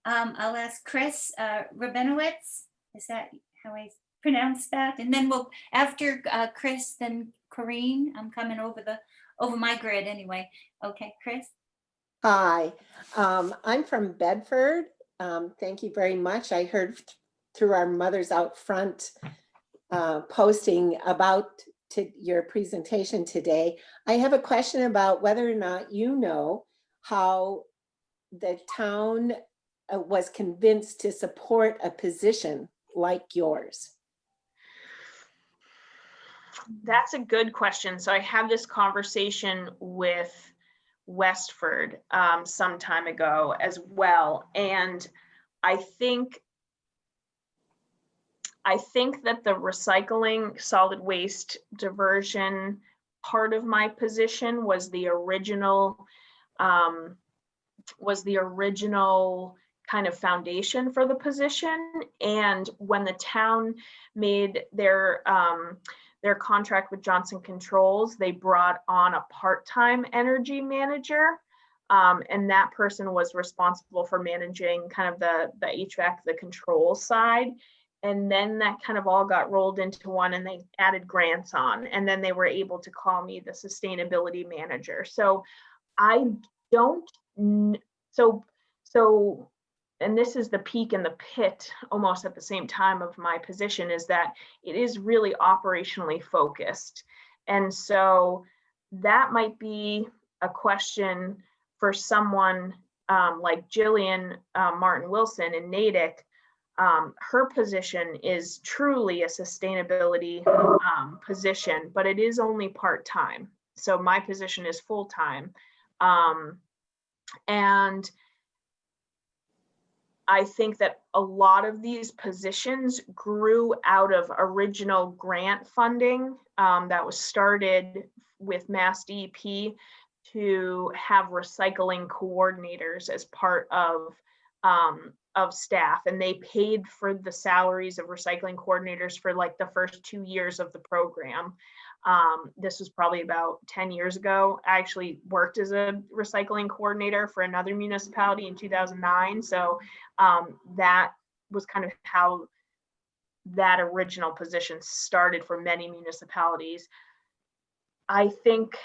I'll ask Chris Rabinowitz. Is that how I pronounce that? And then we'll, after Chris, then Corrine. I'm coming over my grid anyway. Okay, Chris.
Hi, I'm from Bedford. Thank you very much. I heard through our Mothers Out Front posting about your presentation today. I have a question about whether or not you know how the town was convinced to support a position like yours.
That's a good question. So I had this conversation with Westford some time ago as well. And I think that the recycling solid waste diversion part of my position was the original kind of foundation for the position. And when the town made their contract with Johnson Controls, they brought on a part-time energy manager. And that person was responsible for managing kind of the HVAC, the control side. And then that kind of all got rolled into one, and they added grants on, and then they were able to call me the sustainability manager. So I don't, so, and this is the peak and the pit almost at the same time of my position, is that it is really operationally focused. And so that might be a question for someone like Jillian Martin Wilson in Natick. Her position is truly a sustainability position, but it is only part-time. So my position is full-time. And I think that a lot of these positions grew out of original grant funding that was started with Mass DEP to have recycling coordinators as part of staff, and they paid for the salaries of recycling coordinators for like the first 2 years of the program. This was probably about 10 years ago. I actually worked as a recycling coordinator for another municipality in 2009. So that was kind of how that original position started for many municipalities. I think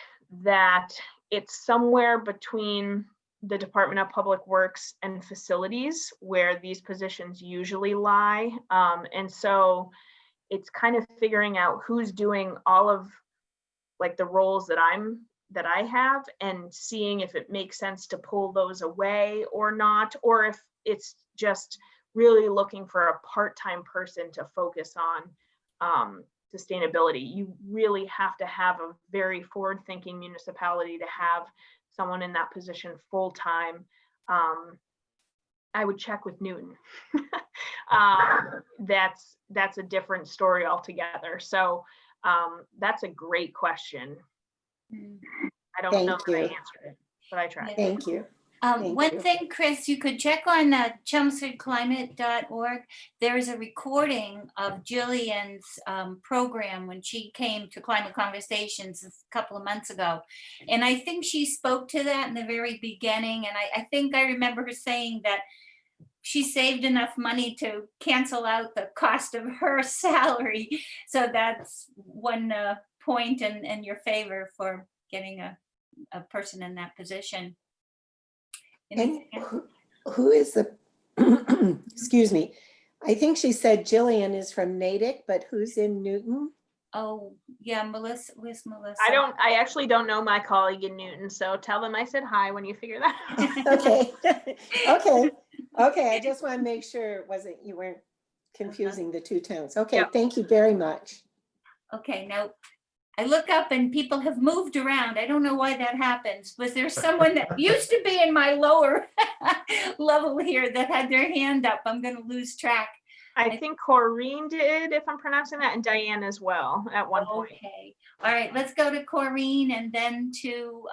that it's somewhere between the Department of Public Works and Facilities where these positions usually lie. And so it's kind of figuring out who's doing all of like the roles that I have, and seeing if it makes sense to pull those away or not, or if it's just really looking for a part-time person to focus on sustainability. You really have to have a very forward-thinking municipality to have someone in that position full-time. I would check with Newton. That's a different story altogether. So that's a great question. I don't know if I answered it, but I tried.
Thank you.
One thing, Chris, you could check on chelmsfordclimate.org. There is a recording of Jillian's program when she came to Climate Conversations a couple of months ago. And I think she spoke to that in the very beginning. And I think I remember her saying that she saved enough money to cancel out the cost of her salary. So that's one point in your favor for getting a person in that position.
And who is the, excuse me, I think she said Jillian is from Natick, but who's in Newton?
Oh, yeah, Melissa, where's Melissa?
I actually don't know my colleague in Newton, so tell them I said hi when you figure that out.
Okay, okay, I just want to make sure it wasn't, you weren't confusing the two towns. Okay,
Yep.
thank you very much.
Okay, now I look up and people have moved around. I don't know why that happens. Was there someone that used to be in my lower level here that had their hand up? I'm gonna lose track.
I think Corrine did, if I'm pronouncing that, and Diane as well at one point.
Okay, all right, let's go to Corrine and then to,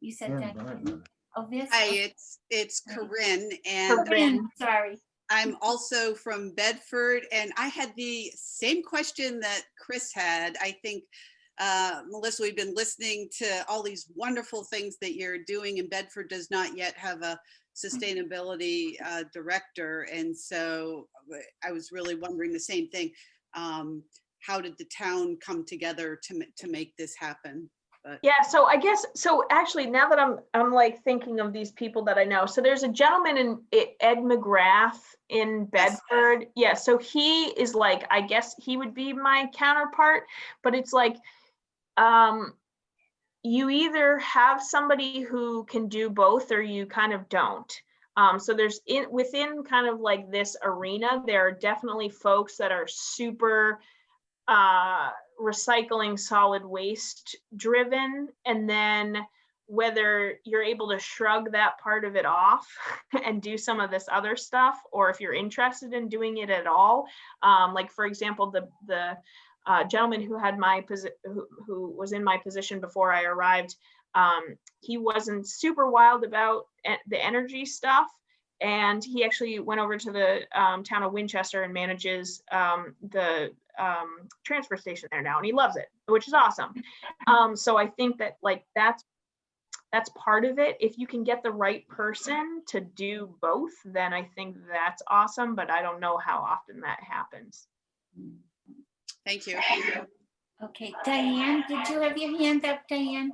you said
Yeah,
Diane.
right.
Oh, this.
Hi, it's Corinne, and
Corinne, sorry.
I'm also from Bedford, and I had the same question that Chris had. I think, Melissa, we've been listening to all these wonderful things that you're doing, and Bedford does not yet have a sustainability director. And so I was really wondering the same thing. How did the town come together to make this happen?
Yeah, so I guess, so actually now that I'm like thinking of these people that I know, so there's a gentleman in Ed McGrath in Bedford. Yeah, so he is like, I guess he would be my counterpart, but it's like, you either have somebody who can do both or you kind of don't. So there's within kind of like this arena, there are definitely folks that are super recycling solid waste driven, and then whether you're able to shrug that part of it off and do some of this other stuff, or if you're interested in doing it at all. Like for example, the gentleman who had who was in my position before I arrived, he wasn't super wild about the energy stuff. And he actually went over to the town of Winchester and manages the transfer station there now, and he loves it, which is awesome. So I think that like that's part of it. If you can get the right person to do both, then I think that's awesome, but I don't know how often that happens.
Thank you.
Okay, Diane, did you have your hand up, Diane?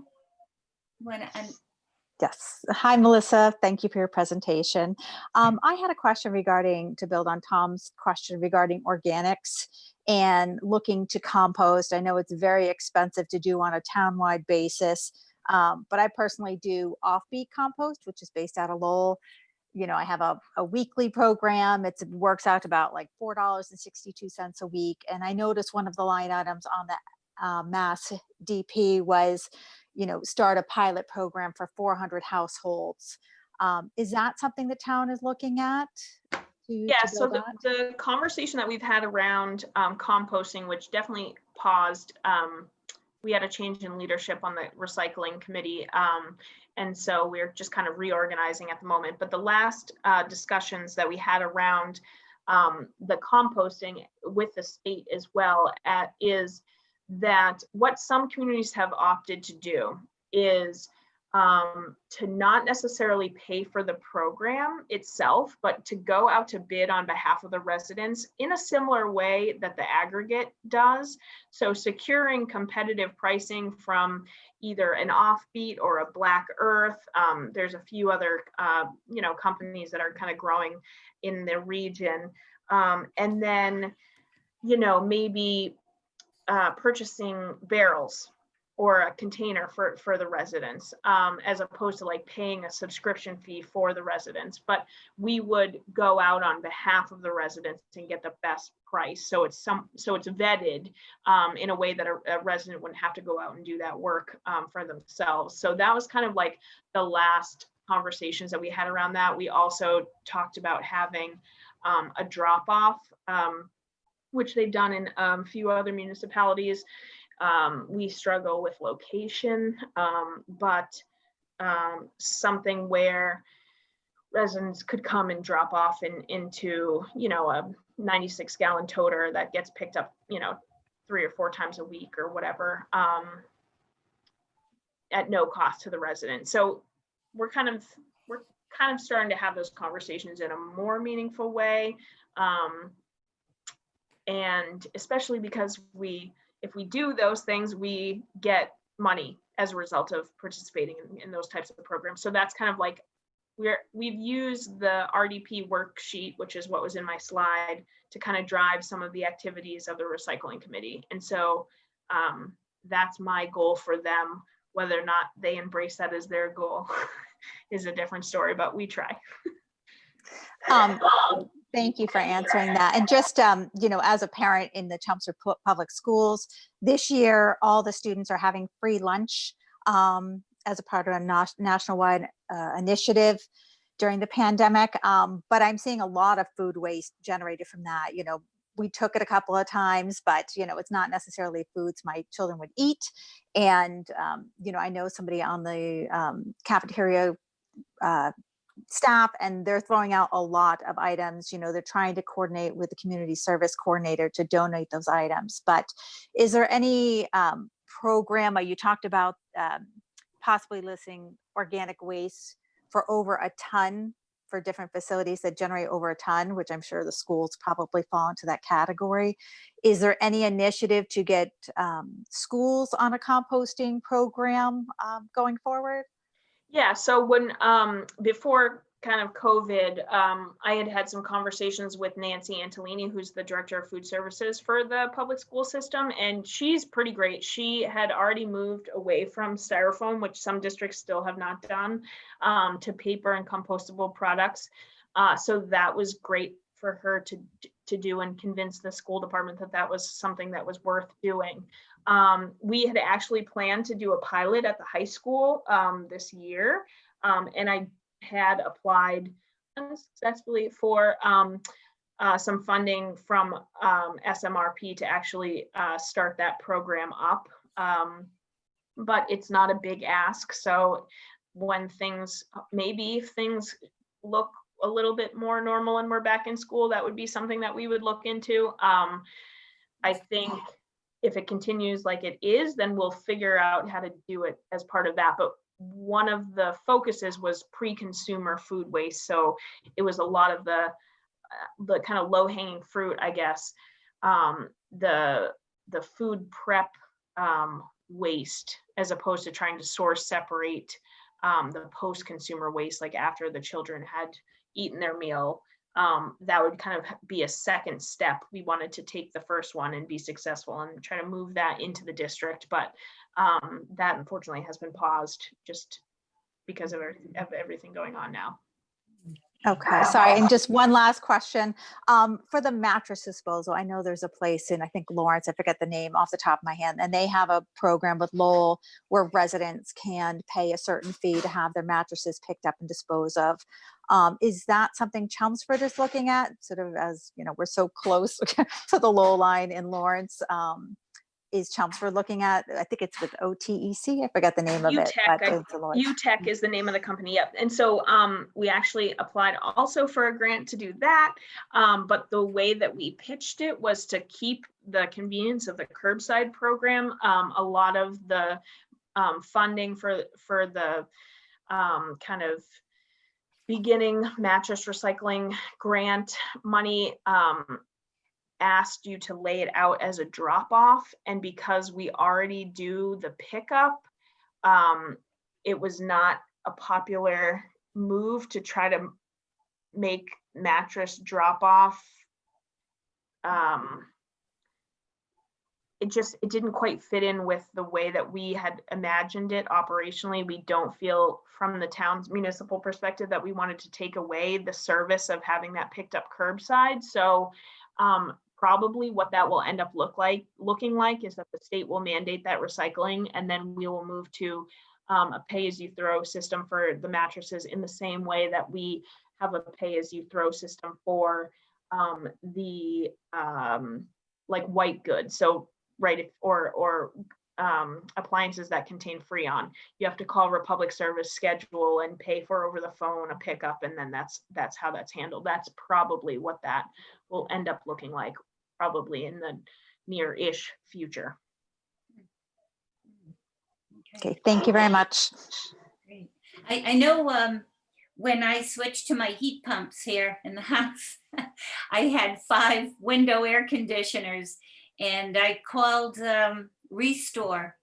Yes. Hi, Melissa. Thank you for your presentation. I had a question to build on Tom's question regarding organics and looking to compost. I know it's very expensive to do on a townwide basis, but I personally do offbeat compost, which is based out of Lowell. You know, I have a weekly program. It works out to about like $4.62 a week. And I noticed one of the line items on the Mass DP was, you know, start a pilot program for 400 households. Is that something the town is looking at?
Yeah, so the conversation that we've had around composting, which definitely paused, we had a change in leadership on the recycling committee. And so we're just kind of reorganizing at the moment. But the last discussions that we had around the composting with the state as well is that what some communities have opted to do is to not necessarily pay for the program itself, but to go out to bid on behalf of the residents in a similar way that the aggregate does. So securing competitive pricing from either an Offbeat or a Black Earth. There's a few other companies that are kind of growing in the region. And then, maybe purchasing barrels or a container for the residents, as opposed to like paying a subscription fee for the residents. But we would go out on behalf of the residents and get the best price. So it's vetted in a way that a resident wouldn't have to go out and do that work for themselves. So that was kind of like the last conversations that we had around that. We also talked about having a drop off, which they've done in a few other municipalities. We struggle with location, but something where residents could come and drop off into, a 96-gallon toter that gets picked up, 3 or 4 times a week or whatever, at no cost to the resident. So we're kind of starting to have those conversations in a more meaningful way. And especially because if we do those things, we get money as a result of participating in those types of programs. So that's kind of like we've used the RDP worksheet, which is what was in my slide, to kind of drive some of the activities of the recycling committee. And so that's my goal for them. Whether or not they embrace that as their goal is a different story, but we try.
Thank you for answering that. And just, you know, as a parent in the Chelmsford Public Schools, this year, all the students are having free lunch as a part of a national-wide initiative during the pandemic. But I'm seeing a lot of food waste generated from that. You know, we took it a couple of times, but, you know, it's not necessarily foods my children would eat. And, you know, I know somebody on the cafeteria staff, and they're throwing out a lot of items. You know, they're trying to coordinate with the community service coordinator to donate those items. But is there any program, you talked about possibly listing organic waste for over a ton for different facilities that generate over a ton, which I'm sure the schools probably fall into that category. Is there any initiative to get schools on a composting program going forward?
Yeah, so when before kind of COVID, I had some conversations with Nancy Antolini, who's the director of food services for the public school system, and she's pretty great. She had already moved away from styrofoam, which some districts still have not done, to paper and compostable products. So that was great for her to do and convince the school department that that was something that was worth doing. We had actually planned to do a pilot at the high school this year, and I had applied unsuccessfully for some funding from SMRP to actually start that program up. But it's not a big ask. So when maybe if things look a little bit more normal and we're back in school, that would be something that we would look into. I think if it continues like it is, then we'll figure out how to do it as part of that. But one of the focuses was pre-consumer food waste. So it was a lot of the kind of low-hanging fruit, I guess. The food prep waste, as opposed to trying to separate the post-consumer waste, like after the children had eaten their meal. That would kind of be a second step. We wanted to take the first one and be successful and try to move that into the district, but that unfortunately has been paused just because of everything going on now.
Okay, sorry. And just one last question. For the mattress disposal, I know there's a place in, I think, Lawrence, I forget the name off the top of my head, and they have a program with Lowell where residents can pay a certain fee to have their mattresses picked up and disposed of. Is that something Chelmsford is looking at, sort of, as you know, we're so close to the Lowell line in Lawrence? Is Chelmsford looking at, I think it's with OTEC, I forgot the name of it.
UTech is the name of the company, yep. And so we actually applied also for a grant to do that, but the way that we pitched it was to keep the convenience of the curbside program. A lot of the funding for the kind of beginning mattress recycling grant money asked you to lay it out as a drop off, and because we already do the pickup, it was not a popular move to try to make mattress drop off. It didn't quite fit in with the way that we had imagined it operationally. We don't feel, from the town's municipal perspective, that we wanted to take away the service of having that picked up curbside. So probably what that will end up looking like is that the state will mandate that recycling, and then we will move to a pay-as-you-throw system for the mattresses, in the same way that we have a pay-as-you-throw system for the like white goods. So right, or appliances that contain Freon, you have to call Republic Service, schedule, and pay for over the phone a pickup, and then that's how that's handled. That's probably what that will end up looking like, probably in the near-ish future.
Okay, thank you very much.
Great. I know when I switched to my heat pumps here in the house, I had 5 window air conditioners, and I called Restore,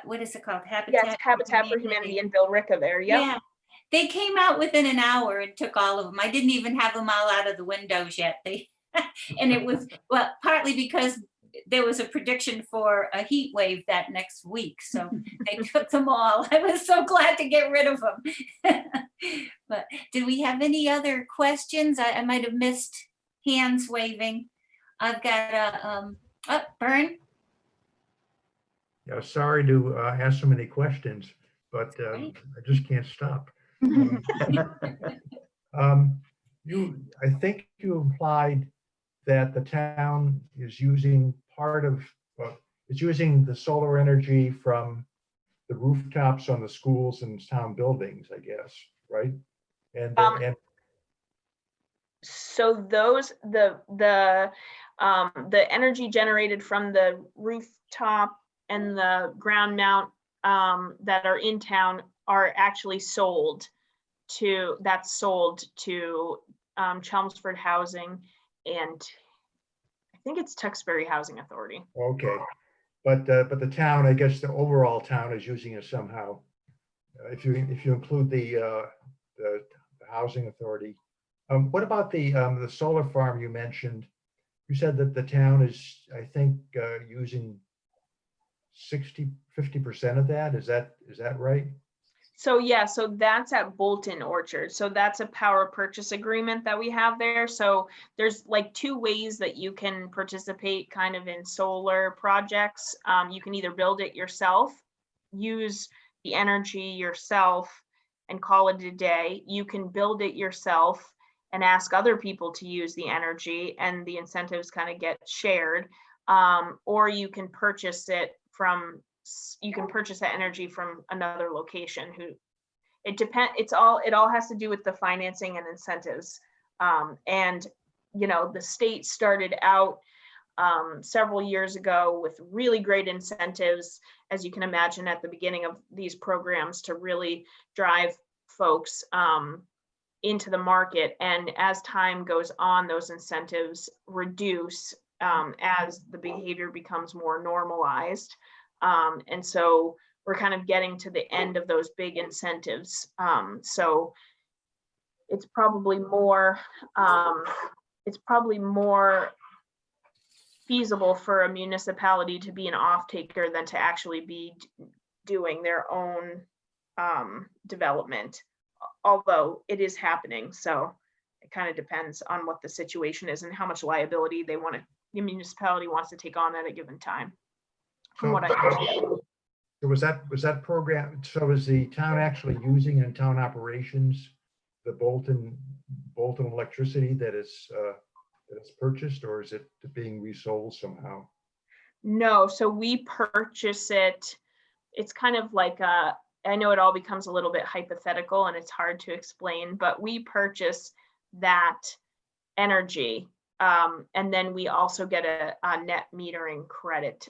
what is it called?
Yes, Habitat for Humanity and Bill Ricca there. Yep.
Yeah, they came out within an hour and took all of them. I didn't even have them all out of the windows yet. And it was, well, partly because there was a prediction for a heat wave that next week. So they took them all. I was so glad to get rid of them. But did we have any other questions? I might have missed hands waving. I've got a, Bern.
Yeah, sorry to ask so many questions, but
Right.
I just can't stop. I think you implied that the town is using it's using the solar energy from the rooftops on the schools and town buildings, I guess, right? And
So those the energy generated from the rooftop and the ground mount that are in town are actually sold to Chelmsford Housing, and I think it's Tewksbury Housing Authority.
okay, but the town, I guess the overall town is using it somehow. If you include the housing authority. What about the solar farm you mentioned? You said that the town is, I think, using 50% of that. Is that right?
So yeah, so that's at Bolton Orchard. So that's a power purchase agreement that we have there. So there's like two ways that you can participate kind of in solar projects. You can either build it yourself, use the energy yourself, and call it a day. You can build it yourself and ask other people to use the energy, and the incentives kind of get shared. Or you can purchase it that energy from another location. It all has to do with the financing and incentives. And the state started out several years ago with really great incentives, as you can imagine, at the beginning of these programs to really drive folks into the market. And as time goes on, those incentives reduce as the behavior becomes more normalized. And so we're kind of getting to the end of those big incentives. So it's probably more feasible for a municipality to be an off-taker than to actually be doing their own development, although it is happening. So it kind of depends on what the situation is and how much liability the municipality wants to take on at a given time. From what I understand.
So was that program, so is the town actually using in town operations the Bolton electricity that is purchased, or is it being resold somehow?
No, so we purchase it. It's kind of like I know it all becomes a little bit hypothetical and it's hard to explain, but we purchase that energy, and then we also get a net metering credit.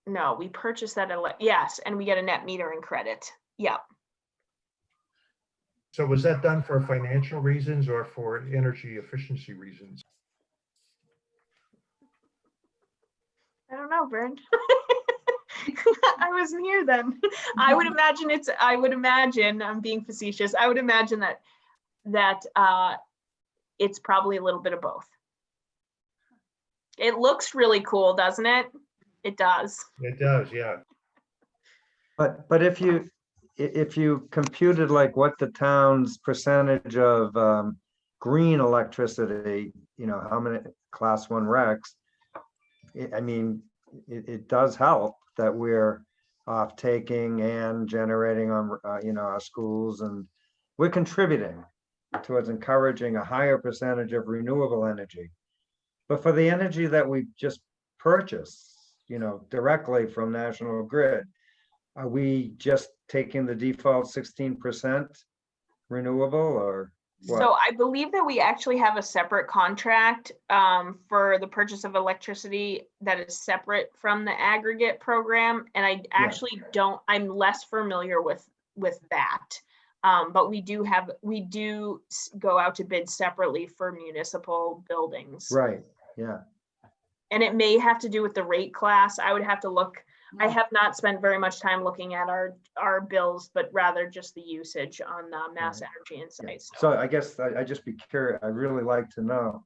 No, we purchase that, yes, and we get a net metering credit. Yep.
So was that done for financial reasons or for energy efficiency reasons?
I don't know, Vern. I wasn't here then. I would imagine, I'm being facetious, I would imagine that it's probably a little bit of both. It looks really cool, doesn't it? It does.
It does, yeah.
But if you computed like what the town's percentage of green electricity, how many class 1 recs, it does help that we're off taking and generating on our schools, and we're contributing towards encouraging a higher percentage of renewable energy. But for the energy that we just purchase, directly from National Grid, are we just taking the default 16% renewable, or what?
So I believe that we actually have a separate contract for the purchase of electricity that is separate from the aggregate program. And I actually I'm less familiar with that. But we do go out to bid separately for municipal buildings.
Right, yeah.
And it may have to do with the rate class. I would have to look. I have not spent very much time looking at our bills, but rather just the usage on Mass Energy Insights.
So I guess I just be curious, I'd really like to know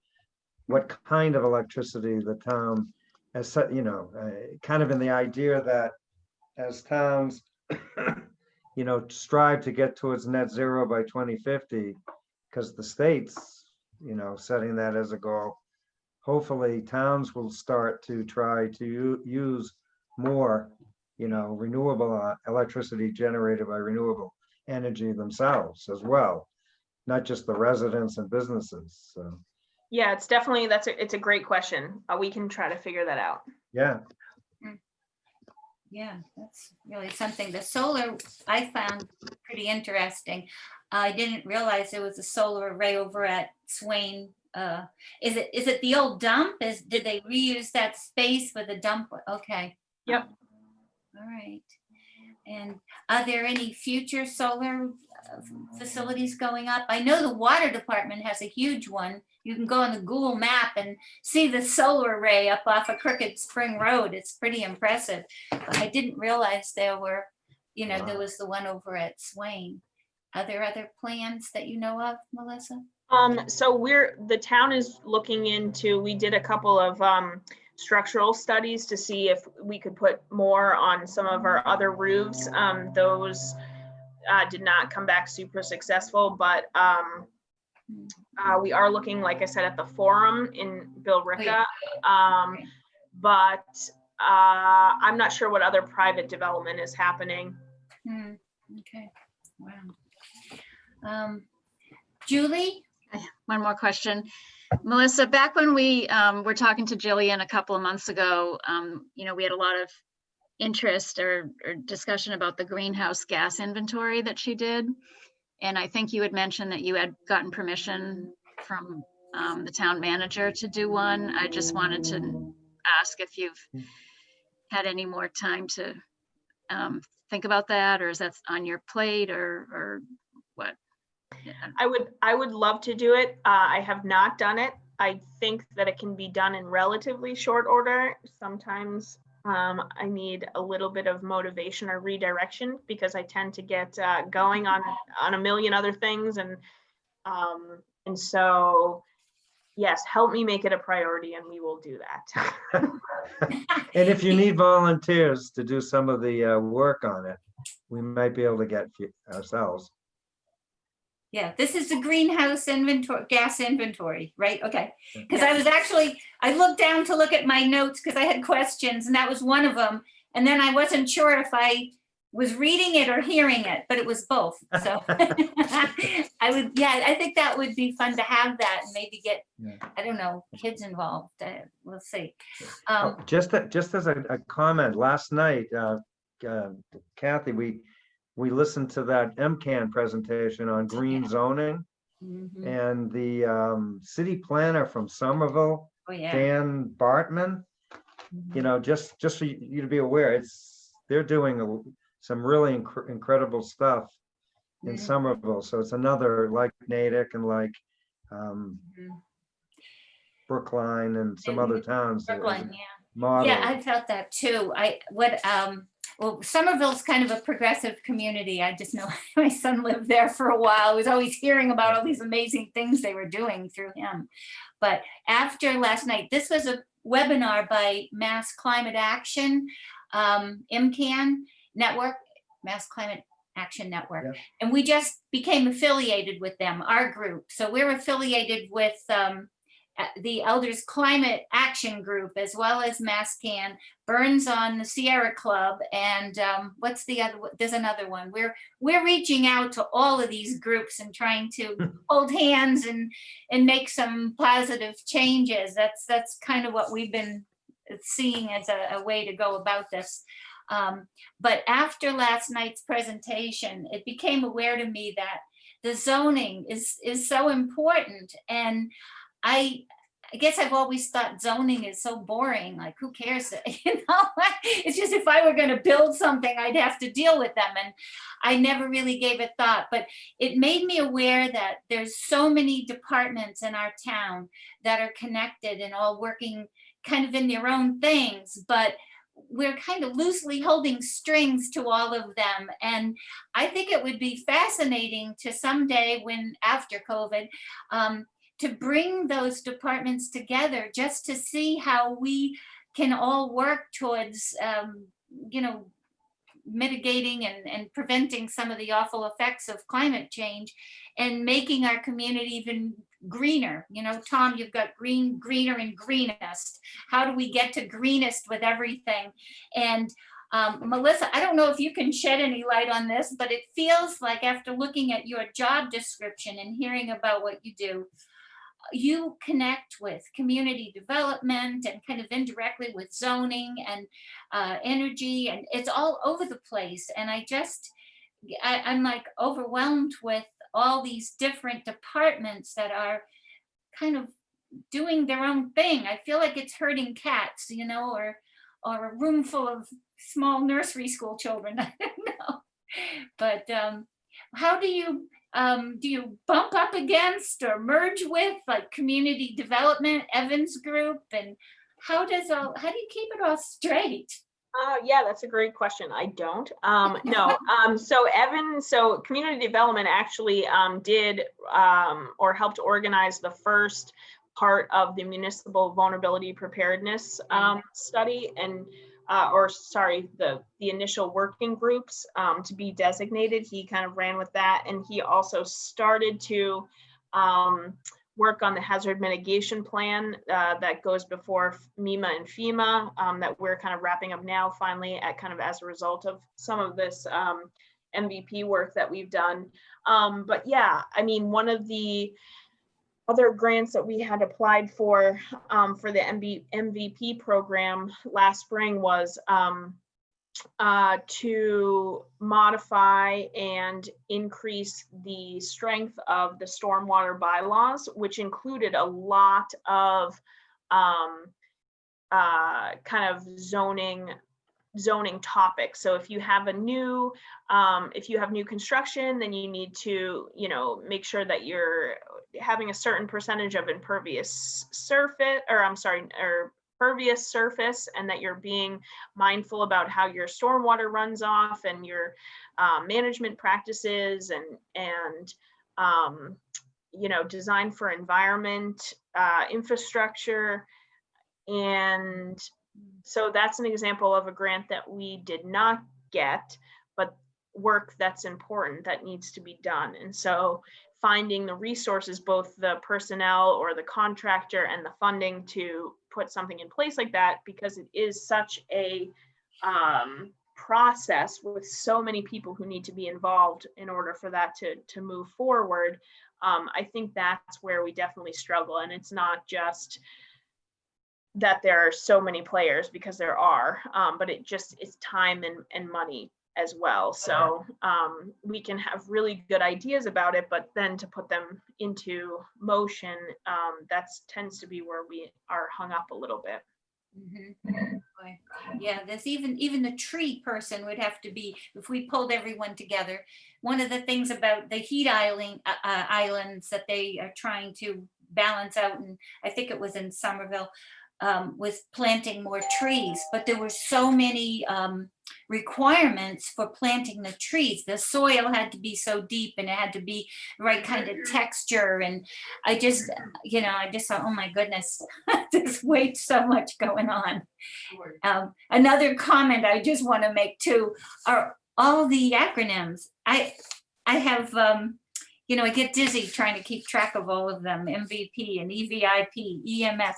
what kind of electricity the town has, kind of in the idea that as towns, strive to get towards net zero by 2050, because the state's, setting that as a goal. Hopefully towns will start to try to use more, renewable electricity generated by renewable energy themselves as well, not just the residents and businesses. So
yeah, it's definitely, it's a great question. We can try to figure that out.
yeah.
Yeah, that's really something. The solar I found pretty interesting. I didn't realize there was a solar array over at Swain. Is it the old dump? Did they reuse that space for the dump? Okay.
Yep.
All right. And are there any future solar facilities going up? I know the water department has a huge one. You can go on the Google map and see the solar array up off of Crooked Spring Road. It's pretty impressive. But I didn't realize there were, there was the one over at Swain. Are there other plans that you know of, Melissa?
So the town is looking into, we did a couple of structural studies to see if we could put more on some of our other roofs. Those did not come back super successful, but we are looking, like I said, at the Forum in Billerica. But I'm not sure what other private development is happening.
Okay, wow. Julie?
One more question. Melissa, back when we were talking to Jillian a couple of months ago, we had a lot of interest or discussion about the greenhouse gas inventory that she did. And I think you had mentioned that you had gotten permission from the town manager to do one. I just wanted to ask if you've had any more time to think about that, or is that on your plate, or what? Yeah.
I would love to do it. I have not done it. I think that it can be done in relatively short order. Sometimes I need a little bit of motivation or redirection because I tend to get going on a million other things, and so yes, help me make it a priority, and we will do that.
And if you need volunteers to do some of the work on it, we might be able to get ourselves.
Yeah, this is the greenhouse inventory, gas inventory, right? Okay. Because I looked down to look at my notes because I had questions, and that was one of them. And then I wasn't sure if I was reading it or hearing it, but it was both. So I think that would be fun to have that and maybe get, I don't know, kids involved. We'll see.
Just as a comment, last night, Kathy, we listened to that MCAN presentation on green zoning, and the city planner from Somerville, Dan Bartman, just for you to be aware, they're doing some really incredible stuff in Somerville. So it's another, like Natick and like Brookline and some other towns.
Brookline,
model.
Yeah, I felt that too. Well, Somerville's kind of a progressive community. I just know my son lived there for a while. I was always hearing about all these amazing things they were doing through him. But after last night, this was a webinar by Mass Climate Action, MCAN Network, Mass Climate Action Network. Yeah. And we just became affiliated with them, our group. So we're affiliated with the Elders Climate Action Group, as well as MassCan, Burns on the Sierra Club, and what's the other? There's another one. We're reaching out to all of these groups and trying to hold hands and make some positive changes. That's kind of what we've been seeing as a way to go about this. But after last night's presentation, it became aware to me that the zoning is so important. And I guess I've always thought zoning is so boring, like who cares? It's just if I were going to build something, I'd have to deal with them. And I never really gave it thought, but it made me aware that there's so many departments in our town that are connected and all working kind of in their own things, but we're kind of loosely holding strings to all of them. And I think it would be fascinating to someday, when after COVID, to bring those departments together just to see how we can all work towards, mitigating and preventing some of the awful effects of climate change and making our community even greener. Tom, you've got green, greener, and greenest. How do we get to greenest with everything? And Melissa, I don't know if you can shed any light on this, but it feels like after looking at your job description and hearing about what you do, you connect with community development and kind of indirectly with zoning and energy, and it's all over the place. And I'm like overwhelmed with all these different departments that are kind of doing their own thing. I feel like it's herding cats, or a room full of small nursery school children. I don't know. But how do you bump up against or merge with like community development, Evans Group, and how do you keep it all straight?
Yeah, that's a great question. I don't. No. So community development actually did or helped organize the first part of the municipal vulnerability preparedness study, and the initial working groups to be designated. He kind of ran with that, and he also started to work on the hazard mitigation plan that goes before MEMA and FEMA that we're kind of wrapping up now, finally, as a result of some of this MVP work that we've done. But yeah, I mean, one of the other grants that we had applied for the MVP program last spring was to modify and increase the strength of the stormwater bylaws, which included a lot of kind of zoning topics. So if you have new construction, then you need to, make sure that you're having a certain percentage of impervious surface, pervious surface, and that you're being mindful about how your stormwater runs off and your management practices and design for environment, infrastructure. And so that's an example of a grant that we did not get, but work that's important that needs to be done. And so finding the resources, both the personnel or the contractor and the funding to put something in place like that, because it is such a process with so many people who need to be involved in order for that to move forward. I think that's where we definitely struggle. And it's not just that there are so many players, because there are, but it's time and money as well. So we can have really good ideas about it, but then to put them into motion, that tends to be where we are hung up a little bit.
Mm-hmm. Yeah, there's even the tree person would have to be, if we pulled everyone together. One of the things about the heat islands that they are trying to balance out, and I think it was in Somerville, was planting more trees, but there were so many requirements for planting the trees. The soil had to be so deep, and it had to be the right kind of texture. And I just thought, oh my goodness, there's way so much going on. Another comment I just want to make too are all the acronyms. I have I get dizzy trying to keep track of all of them. MVP and EVIP, EMS.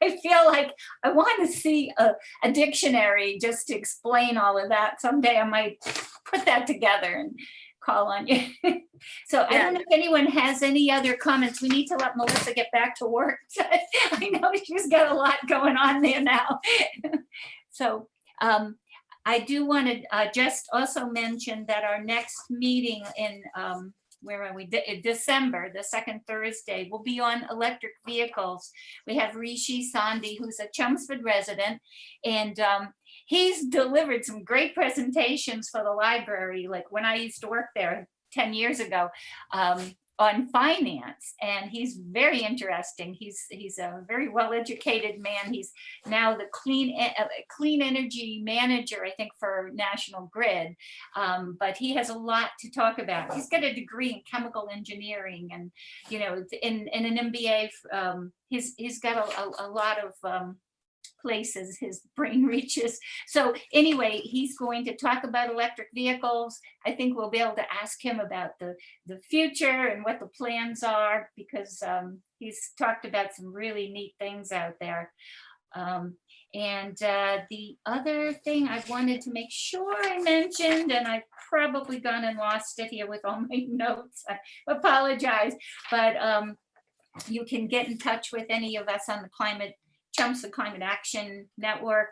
I feel like I want to see a dictionary just to explain all of that. Someday I might put that together and call on you. So I don't know if anyone has any other comments. We need to let Melissa get back to work. I know she's got a lot going on there now. So I do want to just also mention that our next meeting in where are we? December, the second Thursday, will be on electric vehicles. We have Rishi Sandhi, who's a Chelmsford resident, and he's delivered some great presentations for the library. Like when I used to work there 10 years ago, on finance, and he's very interesting. He's a very well-educated man. He's now the clean energy manager, I think, for National Grid. But he has a lot to talk about. He's got a degree in chemical engineering, and in an MBA. He's got a lot of places his brain reaches. So anyway, he's going to talk about electric vehicles. I think we'll be able to ask him about the future and what the plans are, because he's talked about some really neat things out there. And the other thing I wanted to make sure I mentioned, and I've probably gone and lost it here with all my notes, I apologize, but you can get in touch with any of us on the Chelmsford Climate Action Network,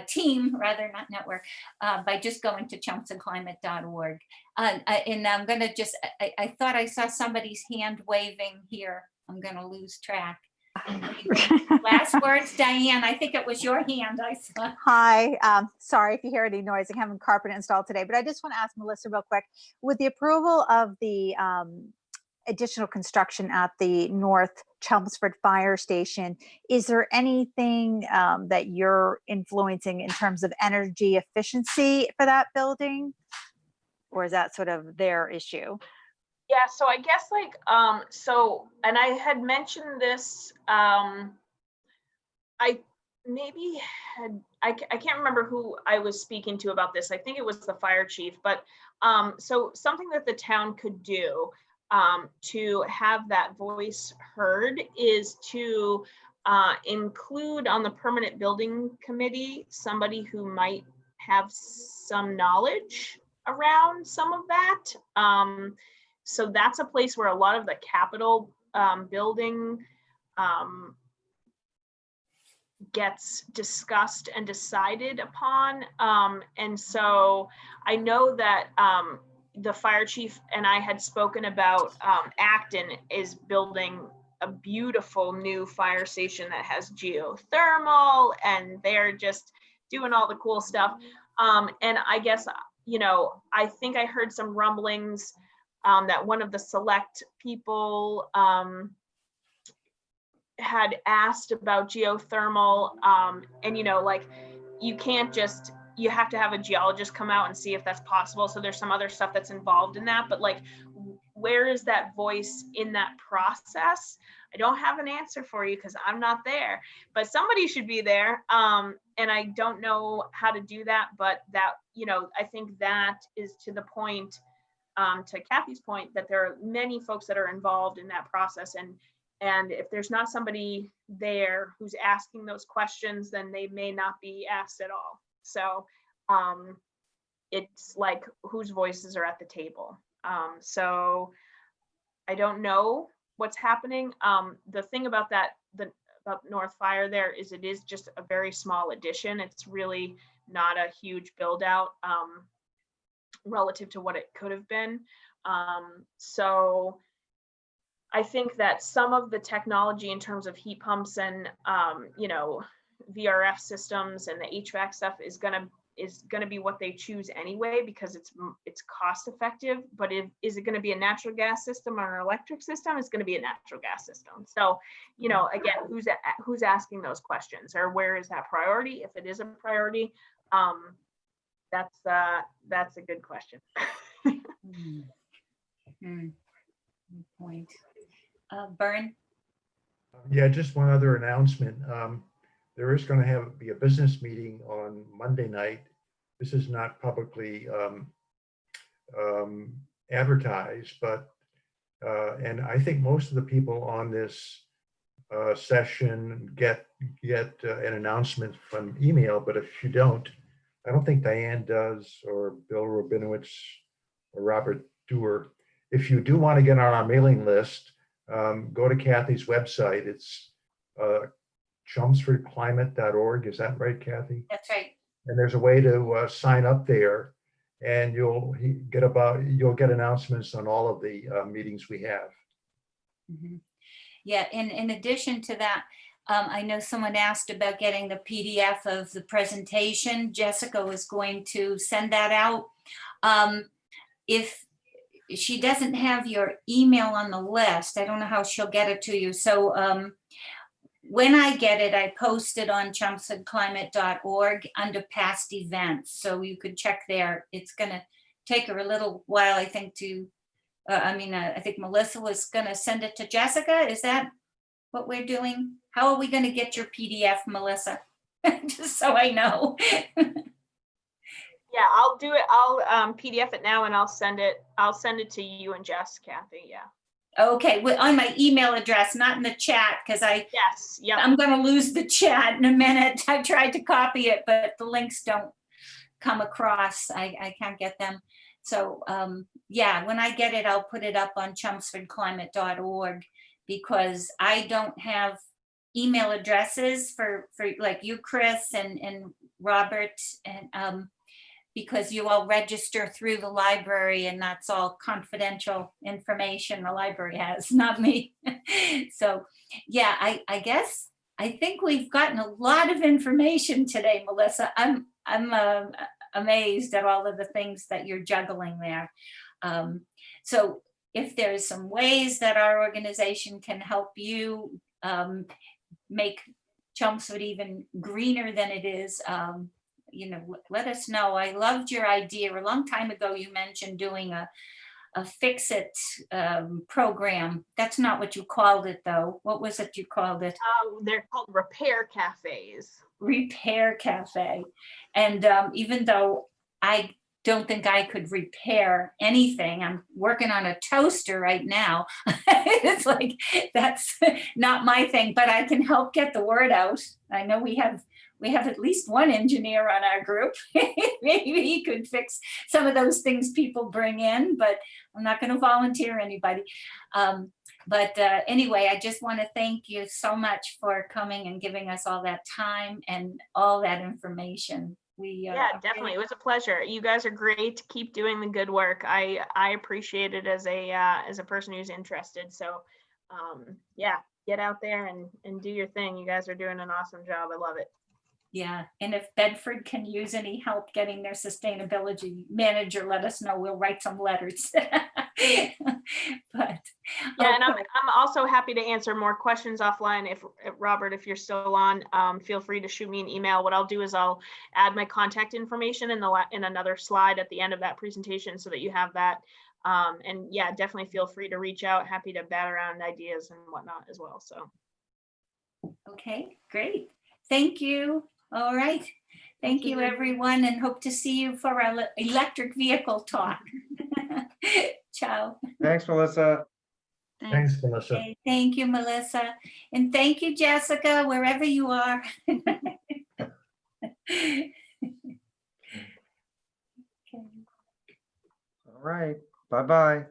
team rather, not network, by just going to chelmsfordclimate.org. And I'm gonna just, I thought I saw somebody's hand waving here. I'm gonna lose track. Last words, Diane, I think it was your hand I saw.
Hi, sorry if you hear any noise. I'm having carpet installed today, but I just want to ask Melissa real quick, with the approval of the additional construction at the North Chelmsford Fire Station, is there anything that you're influencing in terms of energy efficiency for that building? Or is that sort of their issue?
Yeah, so I guess and I had mentioned this, I can't remember who I was speaking to about this. I think it was the fire chief, but so something that the town could do to have that voice heard is to include on the permanent building committee somebody who might have some knowledge around some of that. So that's a place where a lot of the capital building gets discussed and decided upon. And so I know that the fire chief and I had spoken about Acton is building a beautiful new fire station that has geothermal, and they're just doing all the cool stuff. And I guess, I think I heard some rumblings that one of the select people had asked about geothermal, and you can't just, you have to have a geologist come out and see if that's possible. So there's some other stuff that's involved in that, but where is that voice in that process? I don't have an answer for you because I'm not there, but somebody should be there. And I don't know how to do that, but that, I think that is to the point, to Kathy's point, that there are many folks that are involved in that process. And if there's not somebody there who's asking those questions, then they may not be asked at all. So it's like whose voices are at the table. So I don't know what's happening. The thing about about North Fire there is it is just a very small addition. It's really not a huge build out relative to what it could have been. So I think that some of the technology in terms of heat pumps and VRF systems and the HVAC stuff is gonna be what they choose anyway, because it's cost effective. But is it gonna be a natural gas system or an electric system? It's gonna be a natural gas system. So, again, who's asking those questions, or where is that priority? If it is a priority, that's a good question.
Good point. Byrne?
Yeah, just one other announcement. There is going to be a business meeting on Monday night. This is not publicly advertised, but and I think most of the people on this session get an announcement from email. But if you don't, I don't think Diane does, or Bill Rabinowitz, or Robert Dewar. If you do want to get on our mailing list, go to Kathy's website. It's chelmsfordclimate.org. Is that right, Kathy?
That's right.
And there's a way to sign up there, and you'll get announcements on all of the meetings we have.
Mm-hmm. Yeah, in addition to that, I know someone asked about getting the PDF of the presentation. Jessica was going to send that out. If she doesn't have your email on the list. I don't know how she'll get it to you. So when I get it, I post it on chelmsfordclimate.org under past events. So you could check there. It's gonna take her a little while, I think, to, I think Melissa was gonna send it to Jessica. Is that what we're doing? How are we gonna get your PDF, Melissa? Just so I know.
Yeah, I'll do it. I'll PDF it now and I'll send it to you and Jess, Kathy. Yeah.
Okay, on my email address, not in the chat, because
Yes. Yeah.
I'm gonna lose the chat in a minute. I tried to copy it, but the links don't come across. I can't get them. So yeah, when I get it, I'll put it up on chelmsfordclimate.org, because I don't have email addresses for like you, Chris, and Robert, and because you all register through the library, and that's all confidential information the library has, not me. So yeah, I guess, I think we've gotten a lot of information today, Melissa. I'm amazed at all of the things that you're juggling there. So if there's some ways that our organization can help you make Chelmsford even greener than it is, let us know. I loved your idea. A long time ago, you mentioned doing a fix-it program. That's not what you called it, though. What was it you called it?
They're called repair cafes.
Repair cafe. And even though I don't think I could repair anything, I'm working on a toaster right now. It's like, that's not my thing, but I can help get the word out. I know we have at least one engineer on our group. Maybe he could fix some of those things people bring in, but I'm not going to volunteer anybody. But anyway, I just want to thank you so much for coming and giving us all that time and all that information.
Yeah, definitely. It was a pleasure. You guys are great. Keep doing the good work. I appreciate it as a person who's interested. So yeah, get out there and do your thing. You guys are doing an awesome job. I love it.
Yeah, and if Bedford can use any help getting their sustainability manager, let us know. We'll write some letters. But
yeah, and I'm also happy to answer more questions offline. If Robert, if you're still on, feel free to shoot me an email. What I'll do is I'll add my contact information in another slide at the end of that presentation, so that you have that. And yeah, definitely feel free to reach out. Happy to bat around ideas and whatnot as well. So.
Okay, great. Thank you. All right. Thank you, everyone, and hope to see you for our electric vehicle talk. Ciao.
Thanks, Melissa.
Thanks, Melissa.
Okay, thank you, Melissa. And thank you, Jessica, wherever you are. Okay.
All right. Bye-bye.